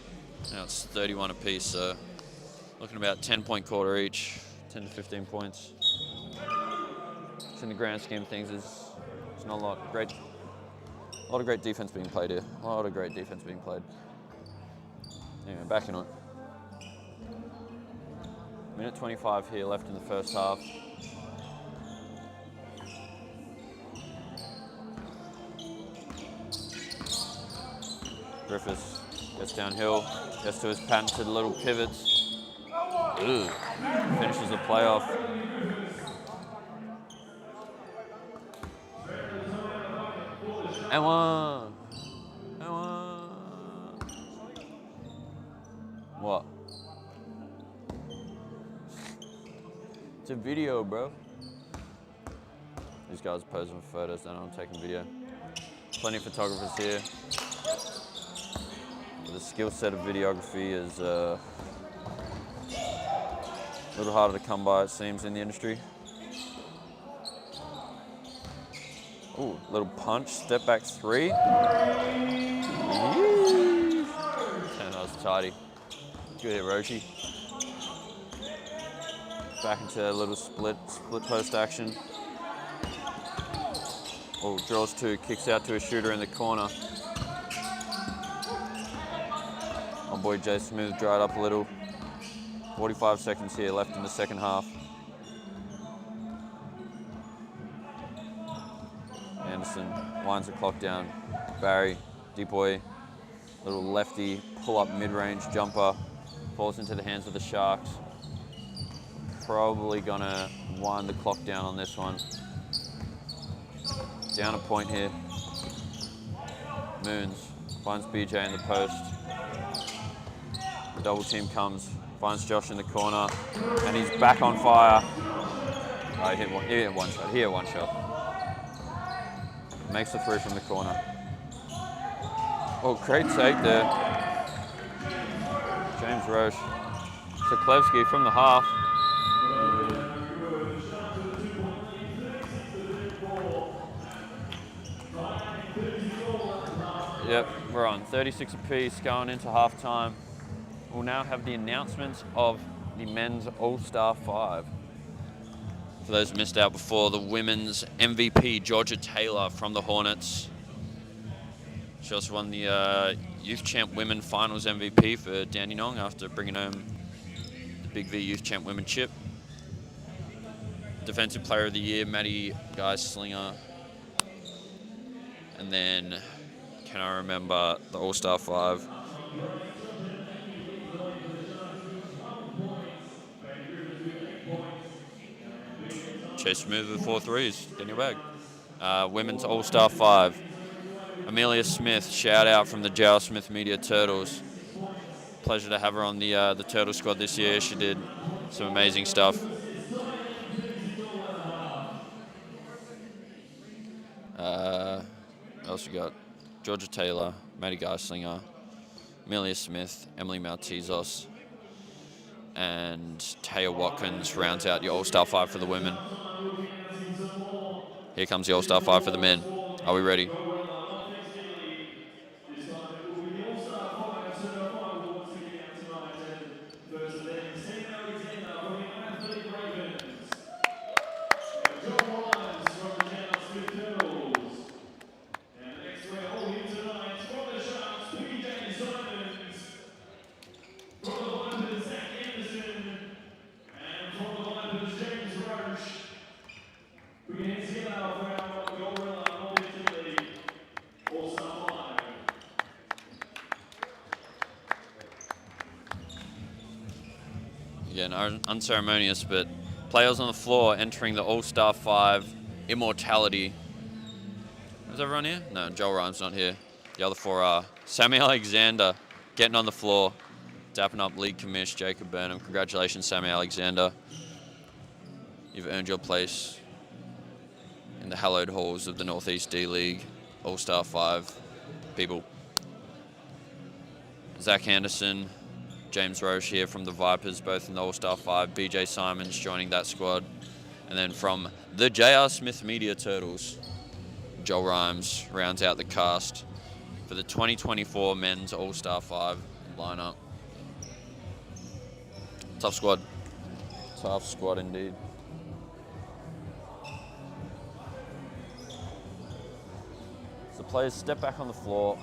Now it's 31 apiece, so looking about 10-point quarter each, 10 to 15 points. Which in the grand scheme of things is not a lot. A lot of great defense being played here. A lot of great defense being played. Anyway, back in it. Minute 25 here left in the first half. Griffiths gets downhill, gets to his patented little pivots. Ooh, finishes the playoff. And one. And one. What? It's a video, bro. These guys are posing for photos, then I'm taking video. Plenty of photographers here. The skill set of videography is a little harder to come by, it seems, in the industry. Ooh, little punch, step back three. And that was tidy. Good hit, Roshi. Back into a little split post action. Oh, draws two, kicks out to a shooter in the corner. My boy Jay Smooth dried up a little. 45 seconds here left in the second half. Anderson winds the clock down. Barry, deep boy, little lefty, pull-up mid-range jumper, falls into the hands of the Sharks. Probably gonna wind the clock down on this one. Down a point here. Moons finds BJ in the post. The double team comes, finds Josh in the corner, and he's back on fire. Oh, he hit one shot. He hit one shot. Makes the three from the corner. Oh, great take there. James Roche. Soklevsky from the half. Yep, we're on 36 apiece going into halftime. We'll now have the announcements of the men's All-Star 5. For those who missed out before, the women's MVP, Georgia Taylor from the Hornets. She also won the Youth Champ Women Finals MVP for Dandenong after bringing home the Big V Youth Champ Women chip. Defensive Player of the Year, Maddie Geislinger. And then, can I remember the All-Star 5? Chase Smooth with 4 threes. Get in your bag. Women's All-Star 5. Amelia Smith, shout out from the J.R. Smith Media Turtles. Pleasure to have her on the Turtle squad this year. She did some amazing stuff. What else we got? Georgia Taylor, Maddie Geislinger, Amelia Smith, Emily Maltezos, and Taya Watkins rounds out your All-Star 5 for the women. Here comes the All-Star 5 for the men. Are we ready? Again, unceremonious, but players on the floor entering the All-Star 5 Immortality. Is everyone here? No, Joel Rhymes not here. The other 4 are Sammy Alexander getting on the floor, dapping up league commish Jacob Burnham. Congratulations, Sammy Alexander. You've earned your place in the hallowed halls of the Northeast D-League All-Star 5 people. Zach Anderson, James Roche here from the Vipers, both in the All-Star 5. BJ Simons joining that squad. And then from the J.R. Smith Media Turtles, Joel Rhymes rounds out the cast for the 2024 Men's All-Star 5 lineup. Tough squad. Tough squad indeed. So the players step back on the floor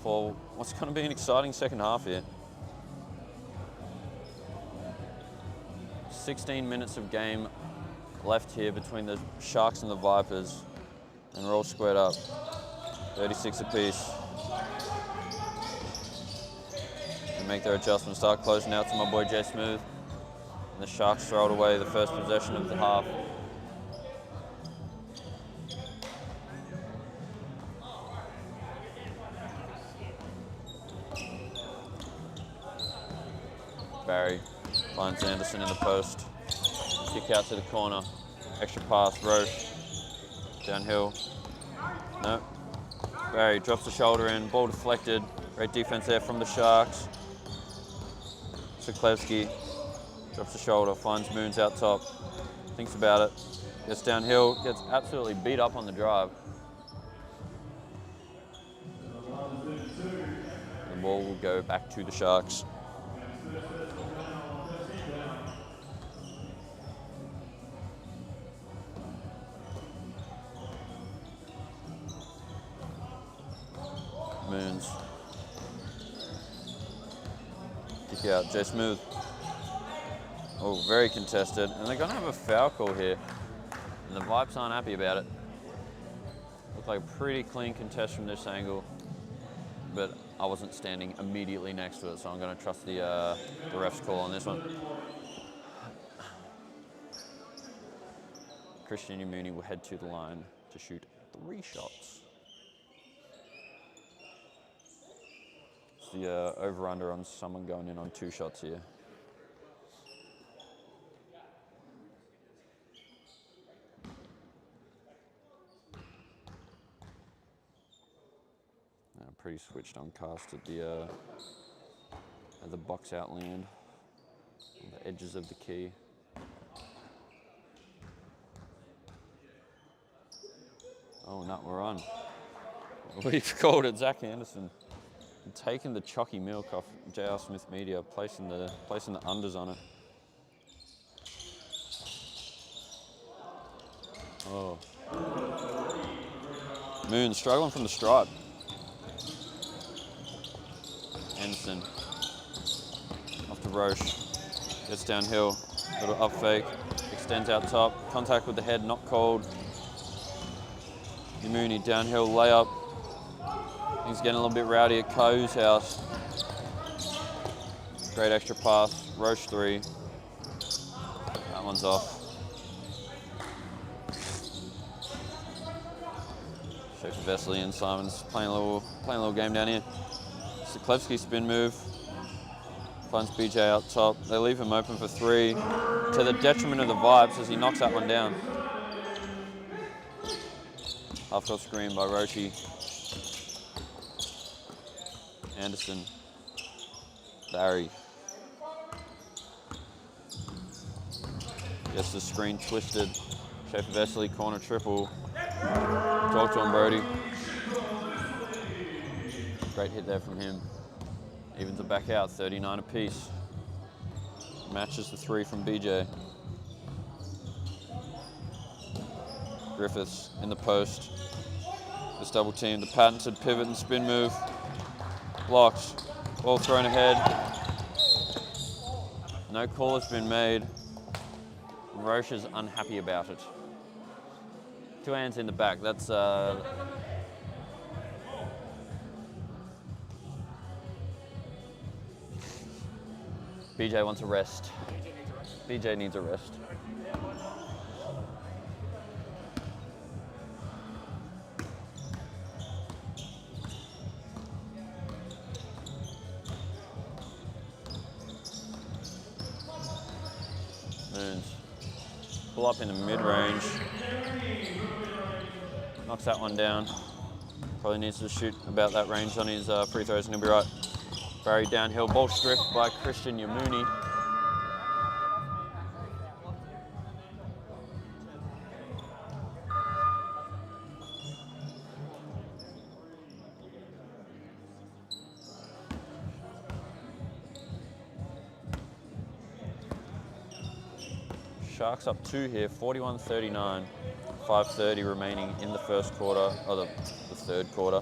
for what's going to be an exciting second half here. 16 minutes of game left here between the Sharks and the Vipers, and we're all squared up. 36 apiece. make their adjustment, start closing out to my boy Jay Smooth. And the Sharks throw it away the first possession of the half. Barry finds Anderson in the post. Kick out to the corner. Extra pass, Roche. Downhill. No. Barry drops the shoulder in, ball deflected. Great defense there from the Sharks. Siklevsky drops the shoulder, finds Moons out top. Thinks about it. Gets downhill, gets absolutely beat up on the drive. The ball will go back to the Sharks. Moons. Kick out, Jay Smooth. Oh, very contested. And they're gonna have a foul call here. And the Vipers aren't happy about it. Looked like a pretty clean contest from this angle. But I wasn't standing immediately next to it, so I'm gonna trust the ref's call on this one. Christian Yamuni will head to the line to shoot 3 shots. The over-under on someone going in on 2 shots here. Pretty switched on cast at the box out land, on the edges of the key. Oh, no, we're on. We've called it Zach Anderson. Taking the chalky milk off J.R. Smith Media, placing the unders on it. Oh. Moon struggling from the stripe. Anderson off to Roche. Gets downhill. Little up fake. Extends out top. Contact with the head, not called. Yamuni downhill layup. He's getting a little bit rowdy at Kau's house. Great extra pass. Roche 3. That one's off. Schaefer Vesely and Simons playing a little game down here. Siklevsky spin move. Finds BJ out top. They leave him open for 3 to the detriment of the Vibes as he knocks that one down. Half-court screen by Roche. Anderson. Barry. Gets the screen twisted. Schaefer Vesely, corner triple. Talk to him, Brody. Great hit there from him. Evens it back out, 39 apiece. Matches the 3 from BJ. Griffiths in the post. This double team, the patented pivot and spin move. Blocked. Ball thrown ahead. No call has been made. Roche is unhappy about it. 2 hands in the back. That's BJ wants a rest. BJ needs a rest. Moons. Pull up in the mid-range. Knocks that one down. Probably needs to shoot about that range on his free throws and he'll be right. Barry downhill, ball stripped by Christian Yamuni. Sharks up 2 here, 41-39. 5:30 remaining in the first quarter, or the third quarter.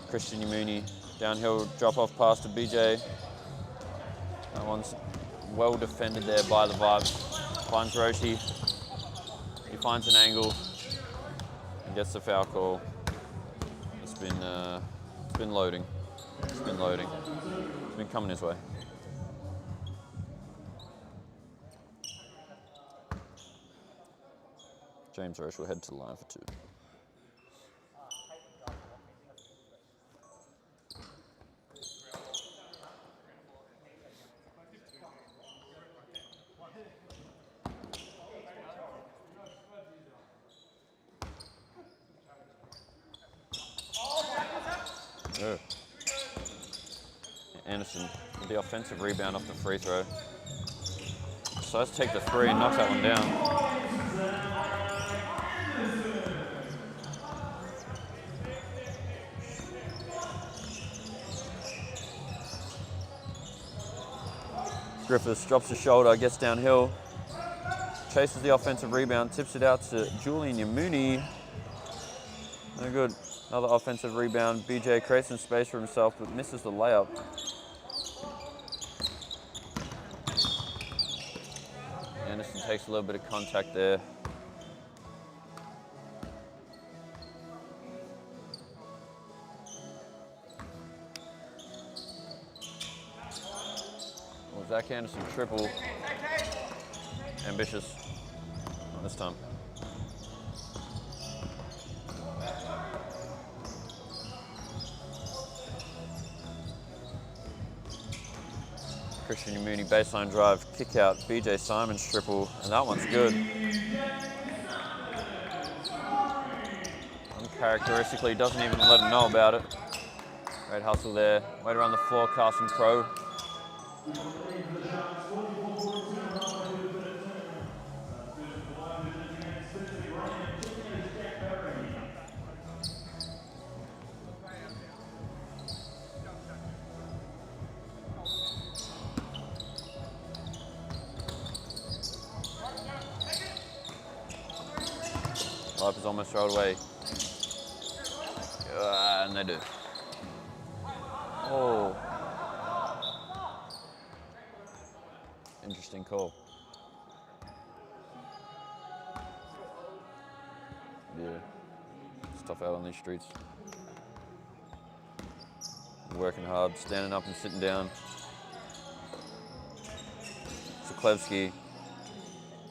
Christian Yamuni, downhill drop-off pass to BJ. That one's well defended there by the Vibes. Finds Roche. He finds an angle and gets the foul call. It's been loading. It's been loading. been coming his way. James Roche will head to the line for 2. Yeah. Anderson with the offensive rebound off the free throw. So let's take the 3 and knock that one down. Griffiths drops his shoulder, gets downhill, chases the offensive rebound, tips it out to Julian Yamuni. No good. Another offensive rebound. BJ creates some space for himself, but misses the layup. Anderson takes a little bit of contact there. Well, Zach Anderson triple. Ambitious. Not this time. Christian Yamuni baseline drive, kick out, BJ Simons triple, and that one's good. Uncharacteristically, doesn't even let him know about it. Great hustle there. Way to run the floor, Carson Crow. Lopez almost throw it away. And they do. Oh. Interesting call. Yeah. It's tough out on these streets. Working hard, standing up and sitting down. Zaklevsky.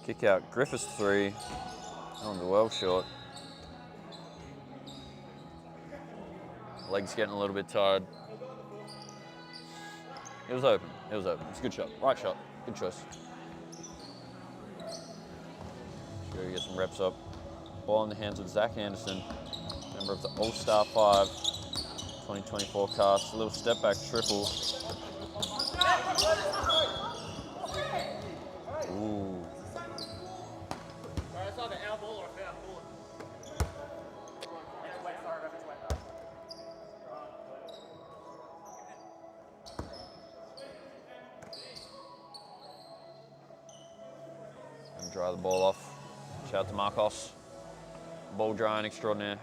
Kick out. Griffiths 3. On the well short. Legs getting a little bit tired. It was open. It was open. It's a good shot. Right shot. Good choice. Sure, get some reps up. Ball in the hands of Zach Anderson, member of the All-Star 5 2024 cast. A little step back triple. Ooh. Dry the ball off. Shout out to Marcos. Ball drying extraordinaire.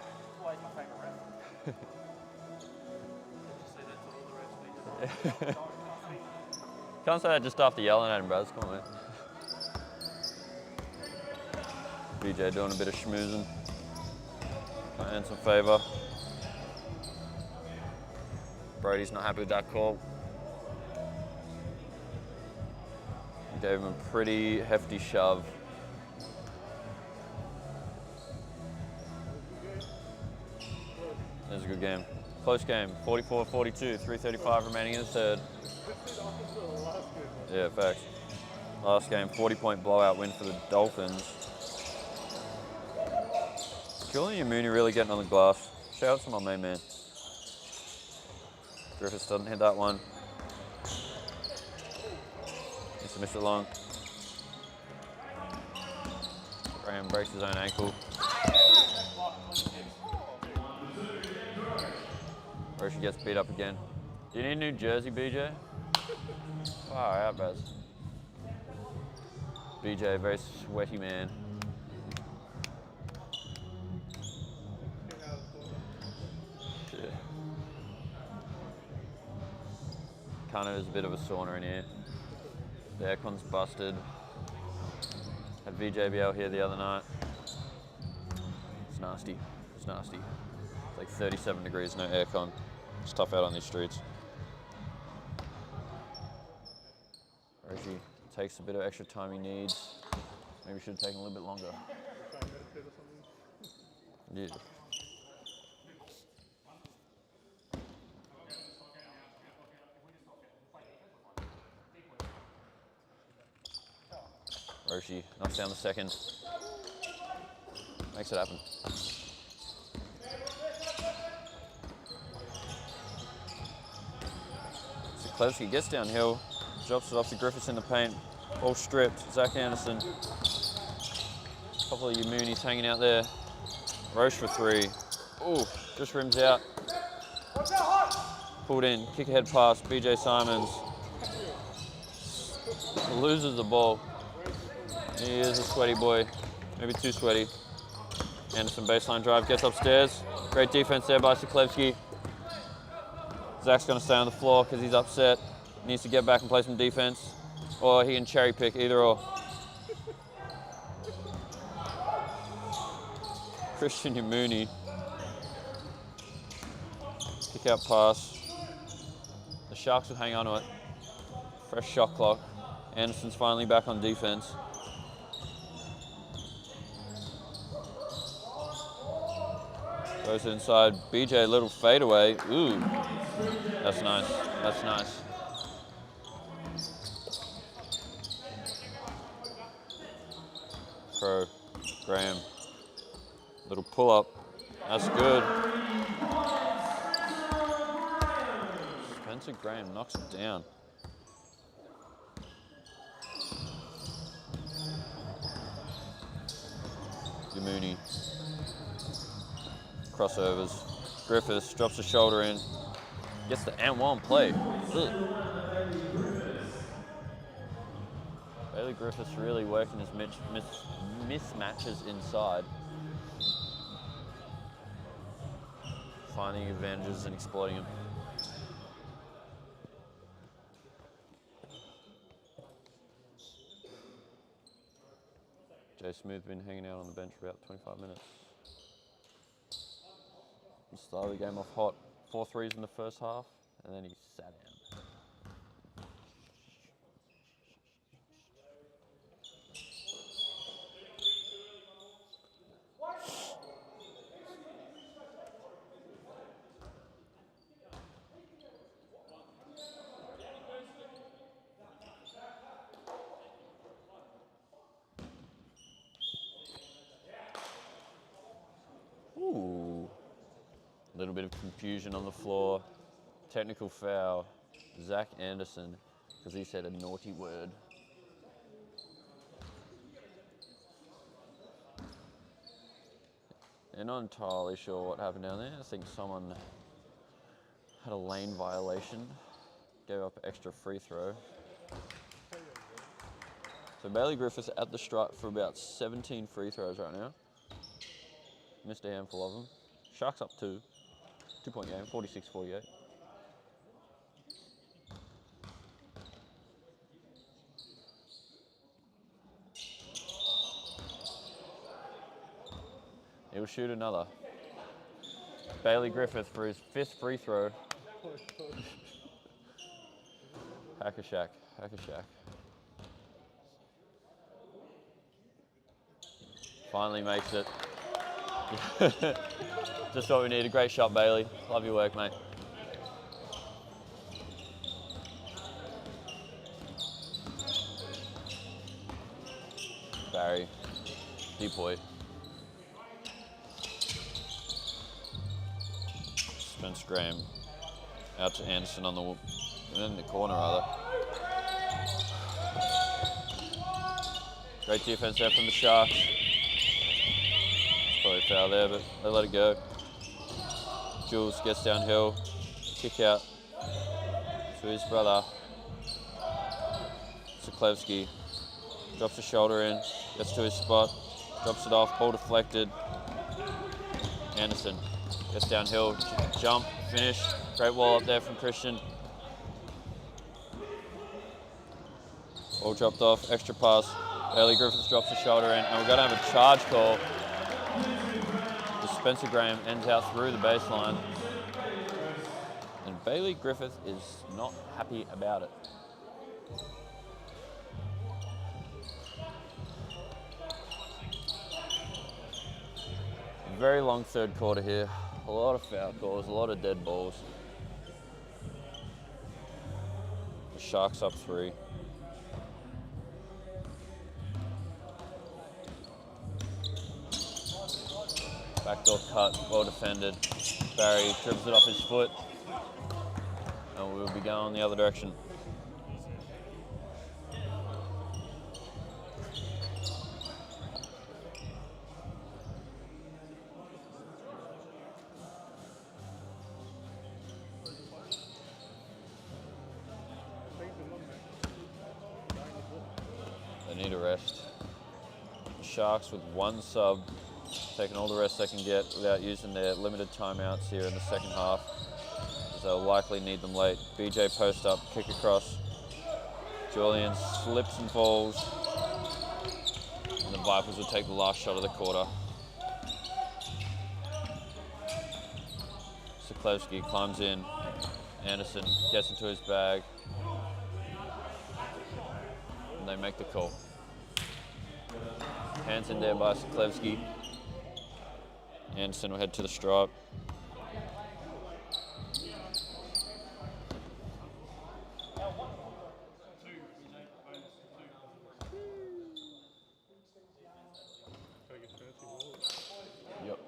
Can't say that just after yelling at him, bros. Come on, man. BJ doing a bit of schmoozing. Trying to earn some favour. Brody's not happy with that call. Gave him a pretty hefty shove. It was a good game. Close game, 44-42, 3:35 remaining in the third. Yeah, facts. Last game, 40-point blowout win for the Dolphins. Julian Yamuni really getting on the glass. Shout out to my main man. Griffiths doesn't hit that one. Needs to miss it long. Graham breaks his own ankle. Roshi gets beat up again. Do you need a new jersey, BJ? Far out, Baz. BJ, very sweaty man. Yeah. Kind of is a bit of a sauna in here. The aircon's busted. Had VJBL here the other night. It's nasty. It's nasty. It's like 37 degrees, no aircon. It's tough out on these streets. Takes a bit of extra time he needs. Maybe should have taken a little bit longer. Try and meditate or something. Yeah. Roshi knocks down the second. Makes it happen. Klevsky gets downhill, drops it off to Griffiths in the paint. All stripped. Zach Anderson. A couple of Moonies hanging out there. Roche for three. Ooh, just rims out. Pulled in, kick ahead pass, BJ Simons. Loses the ball. He is a sweaty boy, maybe too sweaty. Anderson baseline drive, gets upstairs. Great defense there by Siklevsky. Zach's gonna stay on the floor because he's upset. Needs to get back and play some defense. Or he can cherry pick, either or. Christian Yamuni. Kick out pass. The Sharks will hang on to it. Fresh shot clock. Anderson's finally back on defense. Goes inside. BJ, little fadeaway. Ooh, that's nice. That's nice. Crow, Graham. Little pull up. That's good. Spencer Graham knocks it down. Yamuni. Crossovers. Griffiths drops the shoulder in. Gets the and one play. Ugh. Bailey Griffiths really working his mismatches inside. Finding advantages and exploiting them. Jay Smooth been hanging out on the bench for about 25 minutes. He started the game off hot. 4 threes in the first half, and then he sat down. Ooh. A little bit of confusion on the floor. Technical foul. Zach Anderson, because he said a naughty word. They're not entirely sure what happened down there. I think someone had a lane violation. Gave up an extra free throw. So Bailey Griffiths at the stripe for about 17 free throws right now. Missed a handful of them. Sharks up 2. 2-point game, 46-48. He'll shoot another. Bailey Griffith for his 5th free throw. Hack-a-shack, hack-a-shack. Finally makes it. Just what we need. A great shot, Bailey. Love your work, mate. Barry. Deep boy. Spence Graham. Out to Anderson on in the corner, rather. Great defense there from the Sharks. Probably a foul there, but they let it go. Jules gets downhill, kick out to his brother. Siklevsky drops the shoulder in, gets to his spot, drops it off, ball deflected. Anderson gets downhill, jump, finish. Great wall up there from Christian. Ball dropped off, extra pass. Bailey Griffiths drops the shoulder in, and we're going to have a charge call. Spencer Graham ends out through the baseline. And Bailey Griffith is not happy about it. Very long third quarter here. A lot of foul calls, a lot of dead balls. The Sharks up 3. Backdoor cut, well defended. Barry dribbles it off his foot. And we'll be going the other direction. They need a rest. The Sharks with one sub, taking all the rest they can get without using their limited timeouts here in the second half, as they'll likely need them late. BJ post up, kick across. Julian slips and falls, and the Vipers will take the last shot of the quarter. Siklevsky climbs in. Anderson gets into his bag, and they make the call. Hands in there by Siklevsky. Anderson will head to the stripe. Yep.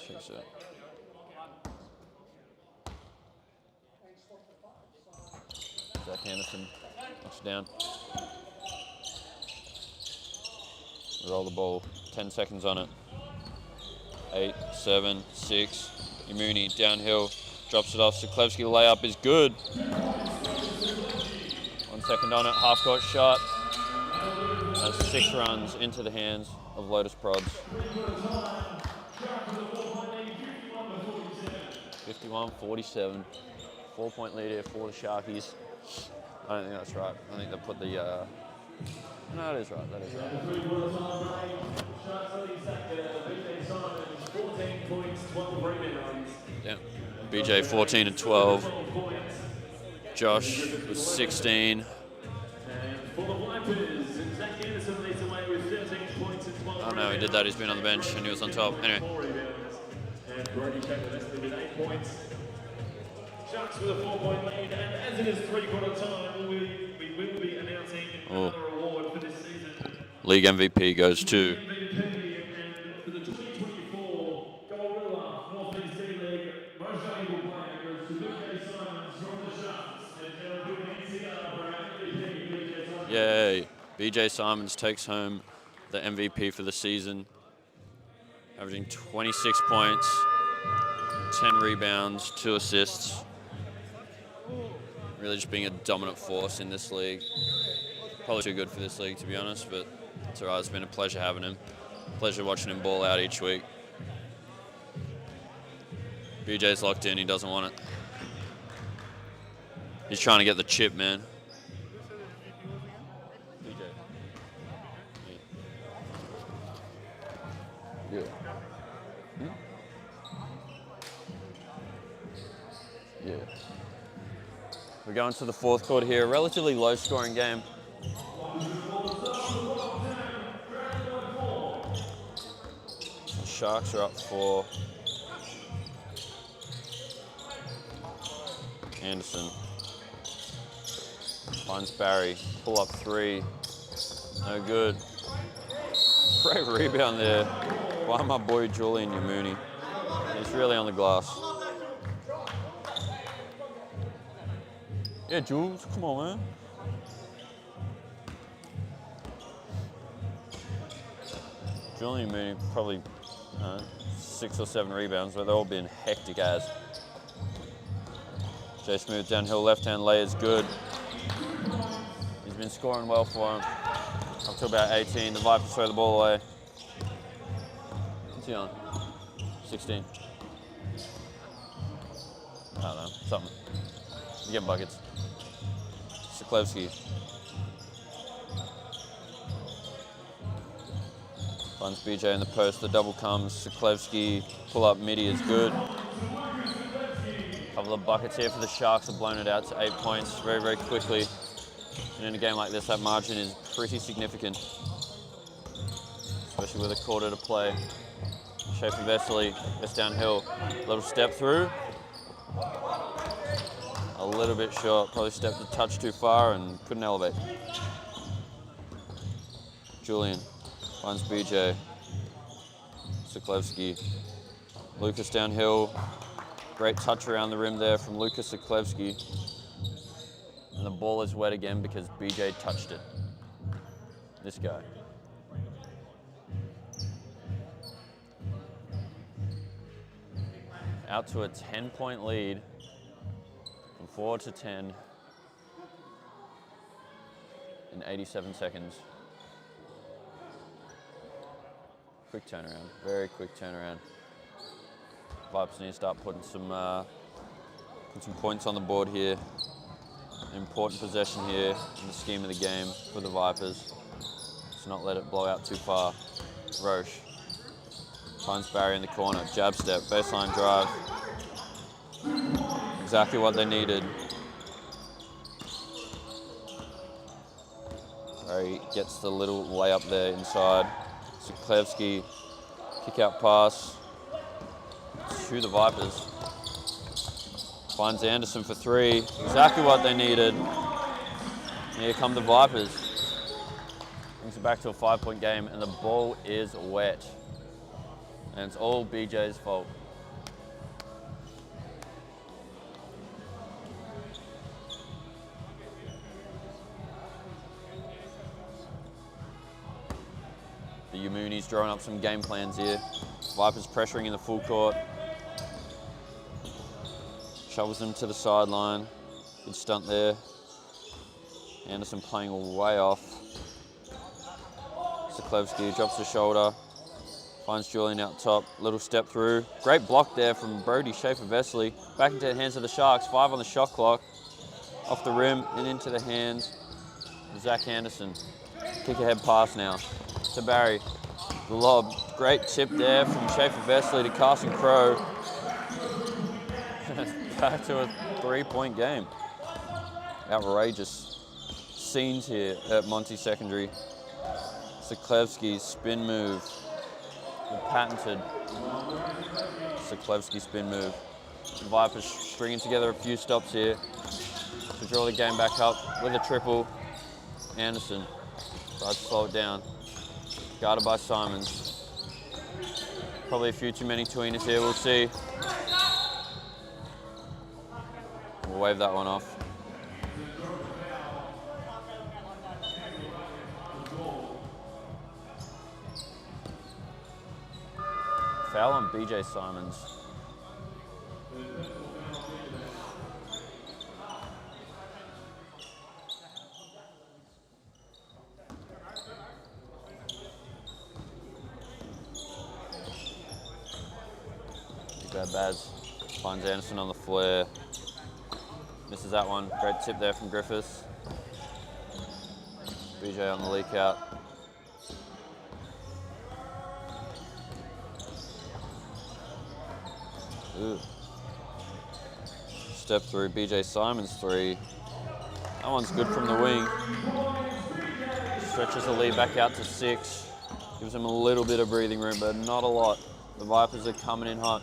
Shakes it. Zach Anderson knocks it down. Roll the ball. 10 seconds on it. 8, 7, 6. Imuni downhill, drops it off. Siklevsky layup is good. 1 second on it, half court shot. And 6 runs into the hands of Lotus Prods. 51-47. 4-point lead here for the Sharkies. I don't think that's right. I think they put the no, that is right. That is right. Yeah. BJ 14 and 12. Josh with 16. Oh no, he did that. He's been on the bench and he was on top. Anyway. Sharks with a 4-point lead, and as it is three-quarter time, we will be announcing another award for this season. League MVP goes to MVP, and for the 2024 Gorilla Northeast D-League Most Valuable Player goes to Luke A. Simons from the Sharks, and they'll do an NCR for our MVP, BJ Simons. Yay! BJ Simons takes home the MVP for the season, averaging 26 points, 10 rebounds, 2 assists. Really just being a dominant force in this league. Probably too good for this league, to be honest, but it's all right. It's been a pleasure having him. Pleasure watching him ball out each week. BJ's locked in. He doesn't want it. He's trying to get the chip, man. BJ. Yeah. Yeah. We're going to the fourth quarter here. Relatively low-scoring game. The Sharks are up 4. Anderson finds Barry. Pull up 3. No good. Great rebound there by my boy Julian Yamuni. He's really on the glass. Yeah, Jules, come on, man. Julian Mooney probably 6 or 7 rebounds, but they've all been hectic as. Jay Smooth downhill, left-hand lay is good. He's been scoring well for him. Up to about 18, the Vipers throw the ball away. What's he on? 16. I don't know, something. He's getting buckets. Siklevsky. Finds BJ in the post, the double comes. Siklevsky, pull up midi is good. Couple of buckets here for the Sharks have blown it out to 8 points very, very quickly. And in a game like this, that margin is pretty significant. especially with a quarter to play. Schaefer Vesely gets downhill, little step through. A little bit short, probably stepped a touch too far and couldn't elevate. Julian finds BJ. Siklevsky. Lucas downhill. Great touch around the rim there from Lucas Siklevsky. And the ball is wet again because BJ touched it. This guy. Out to a 10-point lead. From 4 to 10 in 87 seconds. Quick turnaround, very quick turnaround. Vipers need to start putting some points on the board here. An important possession here in the scheme of the game for the Vipers. Let's not let it blow out too far. Roche finds Barry in the corner, jab step, baseline drive. Exactly what they needed. Barry gets the little layup there inside. Siklevsky, kick out pass to the Vipers. Finds Anderson for three. Exactly what they needed. Here come the Vipers. Brings it back to a 5-point game, and the ball is wet. And it's all BJ's fault. The Yamuni's drawing up some game plans here. Vipers pressuring in the full court. Shovels them to the sideline. Good stunt there. Anderson playing way off. Siklevsky drops the shoulder. Finds Julian out top. Little step through. Great block there from Brody Schaefer-Vesely. Back into the hands of the Sharks. 5 on the shot clock. Off the rim and into the hands of Zach Anderson. Kick ahead pass now to Barry. The lob. Great tip there from Schaefer-Vesely to Carson Crow. Back to a 3-point game. Outrageous scenes here at Monty Secondary. Siklevsky's spin move. The patented Siklevsky spin move. The Vipers stringing together a few stops here to draw the game back up with a triple. Anderson tries to slow it down. Guarded by Simons. Probably a few too many tweeners here, we'll see. We'll wave that one off. Foul on BJ Simons. Baz finds Anderson on the flare. Misses that one. Great tip there from Griffiths. BJ on the leak out. Ooh. Step through BJ Simons 3. That one's good from the wing. Stretches the lead back out to 6. Gives him a little bit of breathing room, but not a lot. The Vipers are coming in hot.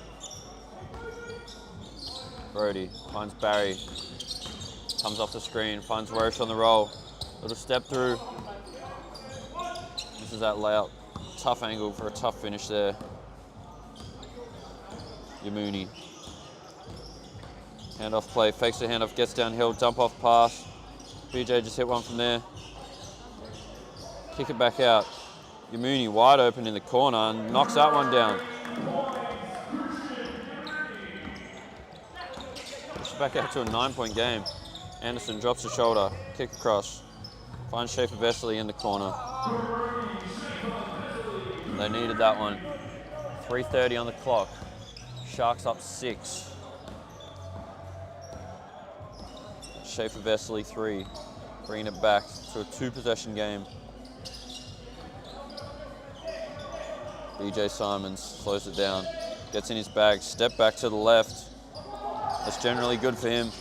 Brody finds Barry. Comes off the screen, finds Roche on the roll. Little step through. This is that layup. Tough angle for a tough finish there. Yamuni. Handoff play, fakes the handoff, gets downhill, dump off pass. BJ just hit one from there. Kick it back out. Yamuni wide open in the corner and knocks that one down. Push back out to a 9-point game. Anderson drops the shoulder, kick across. Finds Schaefer-Vesely in the corner. They needed that one. 3:30 on the clock. Sharks up 6. Schaefer-Vesely 3. Bringing it back to a 2-possession game. BJ Simons slows it down. Gets in his bag, step back to the left. That's generally good for him.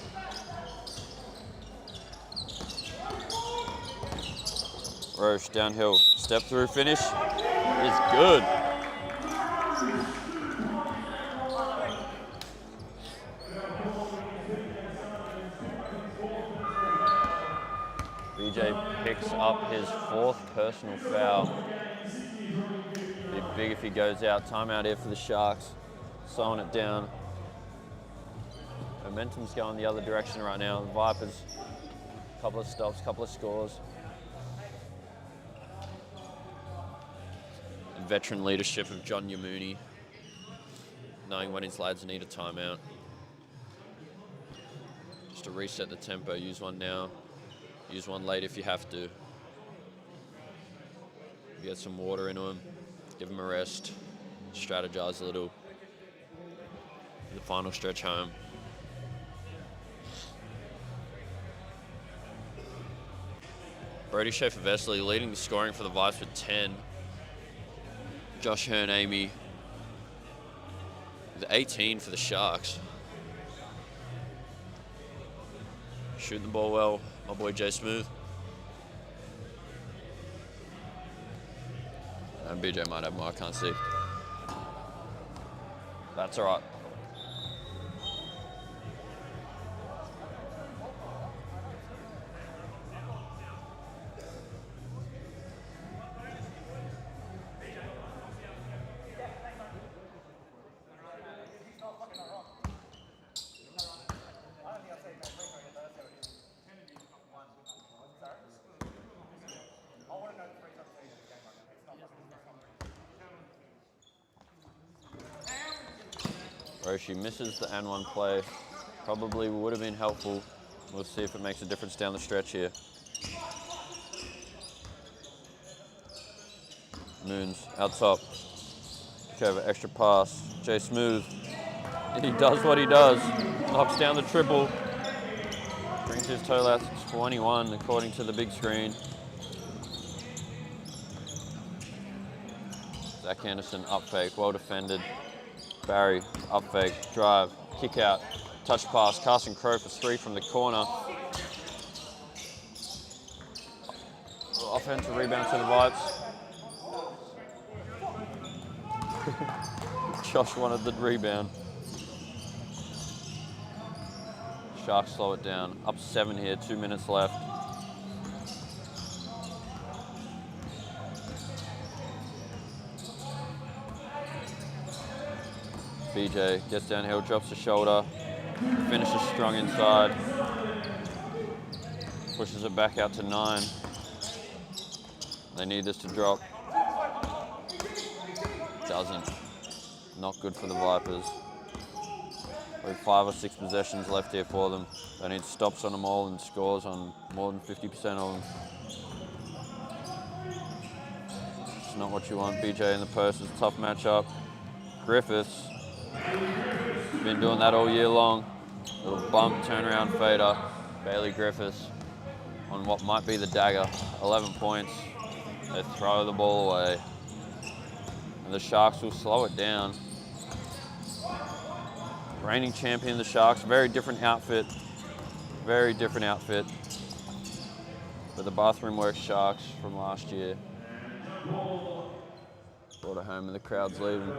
Roche downhill, step through finish. is good. BJ picks up his 4th personal foul. Be big if he goes out. Timeout here for the Sharks. Slowing it down. Momentum's going the other direction right now. The Vipers, couple of stops, couple of scores. The veteran leadership of John Yamuni, knowing when his lads need a timeout. Just to reset the tempo, use one now. Use one late if you have to. Get some water into him. Give him a rest. Strategize a little. The final stretch home. Brody Schaefer-Vesely leading the scoring for the Vice with 10. Josh Hearn-Amy with 18 for the Sharks. Shooting the ball well, my boy Jay Smooth. And BJ might have more, I can't see. That's all right. Roshi misses the N1 play. Probably would have been helpful. We'll see if it makes a difference down the stretch here. Moons out top. Over extra pass. Jay Smooth. He does what he does. Knocks down the triple. Brings his total out to 21 according to the big screen. Zach Anderson up fake, well defended. Barry, up fake, drive, kick out, touch pass, Carson Crowe for 3 from the corner. Offensive rebound to the Vipes. Josh wanted the rebound. Sharks slow it down. Up 7 here, 2 minutes left. BJ gets downhill, drops the shoulder, finishes strong inside, pushes it back out to 9. They need this to drop. Doesn't. Not good for the Vipers. With 5 or 6 possessions left here for them. They need stops on them all and scores on more than 50% of them. It's not what you want. BJ in the post is a tough matchup. Griffiths. Been doing that all year long. Little bump, turnaround fader. Bailey Griffiths on what might be the dagger. 11 points. They throw the ball away. And the Sharks will slow it down. Reigning champion, the Sharks. Very different outfit. Very different outfit. But the Bathroom Works Sharks from last year. Brought it home and the crowd's leaving.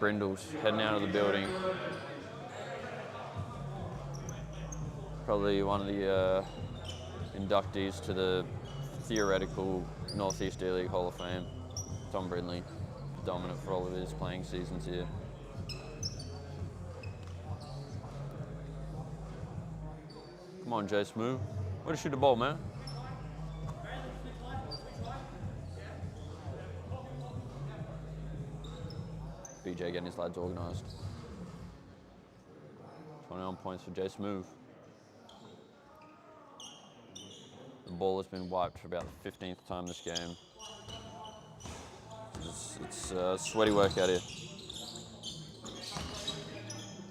Brindle's heading out of the building. Probably one of the inductees to the theoretical Northeast D-League Hall of Fame. Tom Brindley, dominant for all of his playing seasons here. Come on, Jay Smooth. Way to shoot the ball, man. BJ getting his lads organised. 21 points for Jay Smooth. The ball has been wiped for about the 15th time this game. It's sweaty work out here.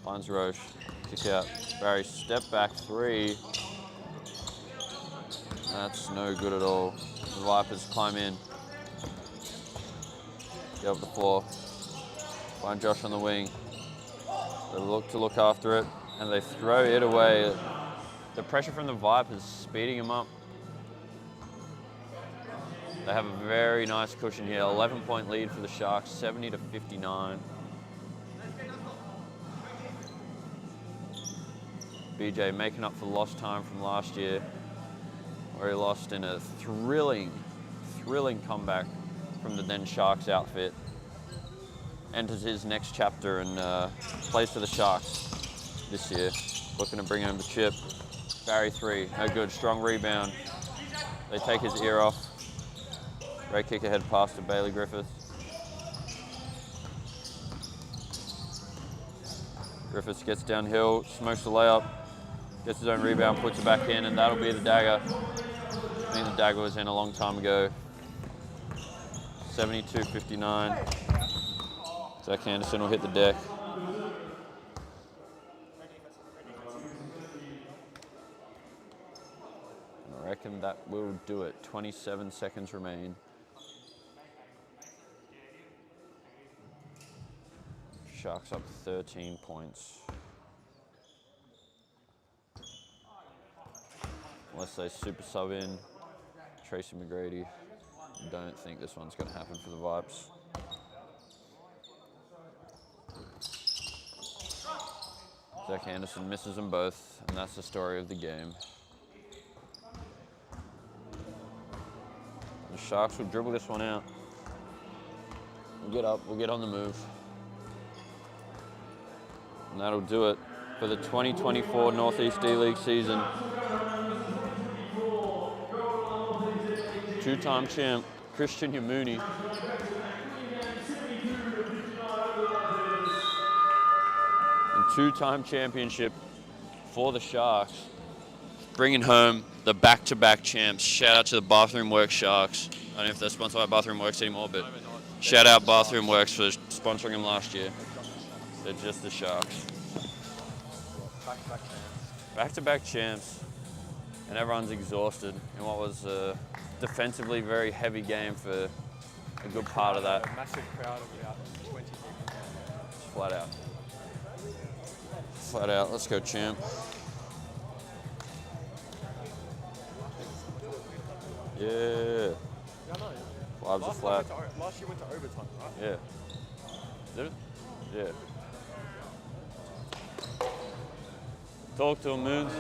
Finds Roche. Kick out. Barry, step back 3. That's no good at all. The Vipers climb in. Get up the floor. Find Josh on the wing. They look to look after it, and they throw it away. The pressure from the Vipers speeding him up. They have a very nice cushion here. 11-point lead for the Sharks, 70-59. BJ making up for lost time from last year, where he lost in a thrilling comeback from the then Sharks outfit. Enters his next chapter and plays for the Sharks this year. Looking to bring home the chip. Barry 3, no good, strong rebound. They take his ear off. Great kick ahead pass to Bailey Griffiths. Griffiths gets downhill, smokes the layup, gets his own rebound, puts it back in, and that'll be the dagger. I think the dagger was in a long time ago. 72-59. Zach Anderson will hit the deck. I reckon that will do it. 27 seconds remain. Sharks up 13 points. Unless they super sub in Tracy McGrady. Don't think this one's going to happen for the Vipers. Zach Anderson misses them both, and that's the story of the game. The Sharks will dribble this one out. We'll get up, we'll get on the move. And that'll do it for the 2024 Northeast D-League season. Two-time champ, Christian Yamuni. And two-time championship for the Sharks. Bringing home the back-to-back champs. Shout out to the Bathroom Works Sharks. I don't know if they're sponsored by Bathroom Works anymore, but shout out Bathroom Works for sponsoring them last year. They're just the Sharks. Back-to-back champs. Back-to-back champs. And everyone's exhausted in what was a defensively very heavy game for a good part of that. A massive crowd of about 20 people. Flat out. Flat out. Let's go, champ. Yeah. Yeah, I know. Vibes are flat. Last year went to overtime, right? Yeah. Did it? Yeah. Talk to him, Moons.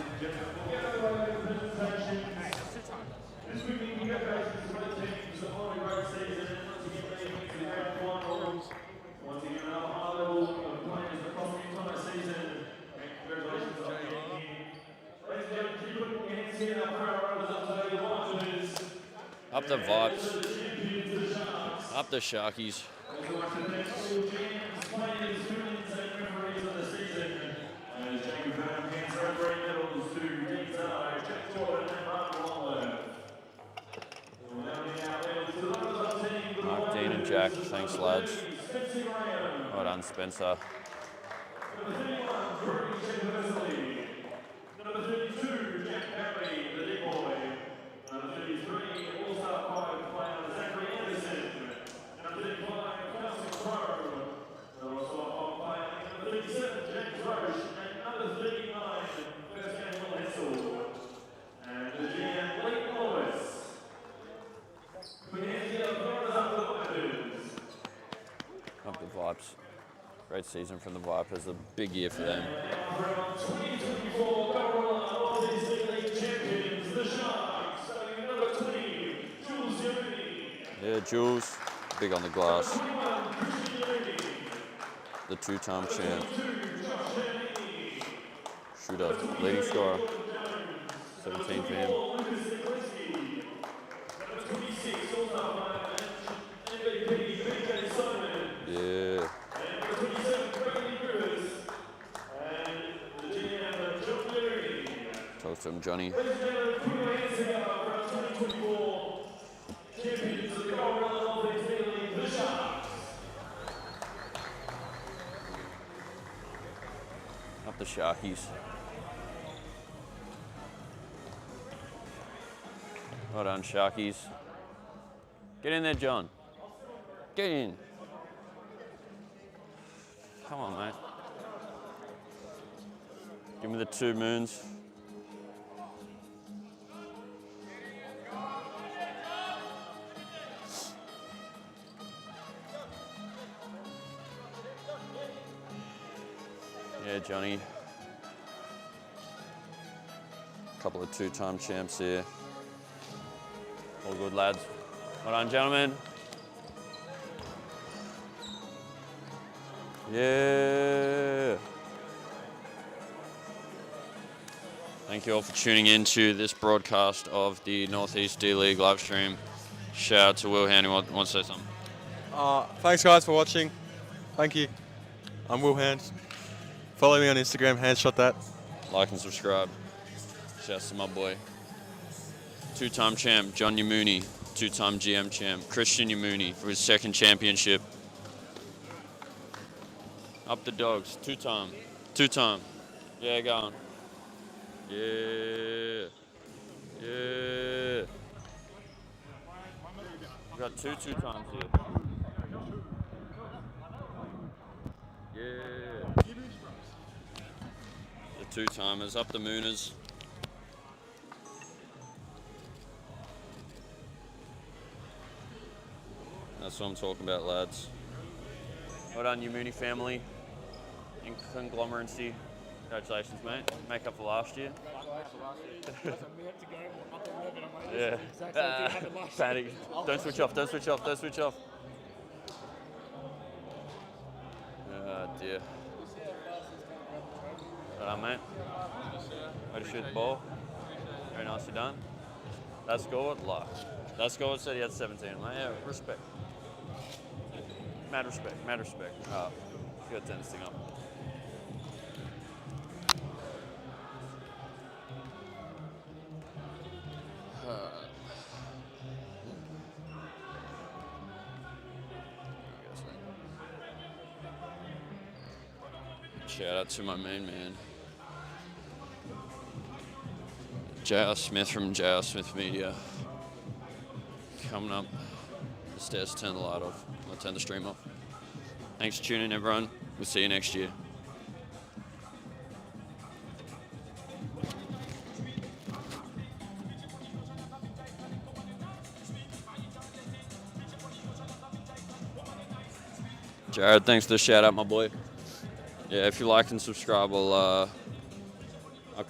Up the Vipers. Up the Sharkies. Mark, Dean and Jack, thanks lads. Well done, Spencer. Up the Vipers. Great season from the Vipers, a big year for them. Yeah, Jules, big on the glass. The two-time champ. Shooter, leading scorer. 17 for him. Yeah. Talk to him, Johnny. Up the Sharkies. Well done, Sharkies. Get in there, John. Get in. Come on, mate. Give me the two Moons. Yeah, Johnny. Couple of two-time champs here. All good, lads. Well done, gentlemen. Yeah. Thank you all for tuning in to this broadcast of the Northeast D-League live stream. Shout out to Will Hand, who wants to say something. Thanks, guys, for watching. Thank you. I'm Will Hand. Follow me on Instagram, Handshot That. Like and subscribe. Shout out to my boy. Two-time champ, John Yamuni. Two-time GM champ, Christian Yamuni, for his second championship. Up the dogs, two-time. Two-time. Yeah, go on. Yeah. Yeah. We've got two two-times here. Yeah. The two-timers, up the Mooners. That's what I'm talking about, lads. Well done, you Mooney family. In conglomeracy. Congratulations, mate. Make up for last year. Yeah. Panic. Don't switch off, don't switch off, don't switch off. Oh, dear. Well done, mate. Way to shoot the ball. Very nicely done. That score, luck. That score said he had 17. Mate. Yeah, respect. Mad respect, mad respect. You got 10 this thing up. Shout out to my main man, J.R. Smith from J.R. Smith Media. Coming up the stairs, turn the light off. I'll turn the stream off. Thanks for tuning in, everyone. We'll see you next year. Jared, thanks for the shout out, my boy. Yeah, if you like and subscribe, I'll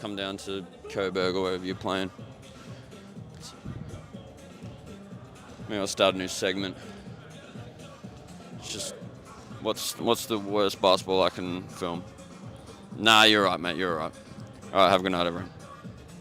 come down to Coburg or wherever you're playing. Maybe I'll start a new segment. It's just, what's the worst basketball I can film? Nah, you're right, mate. You're right. All right, have a good night, everyone.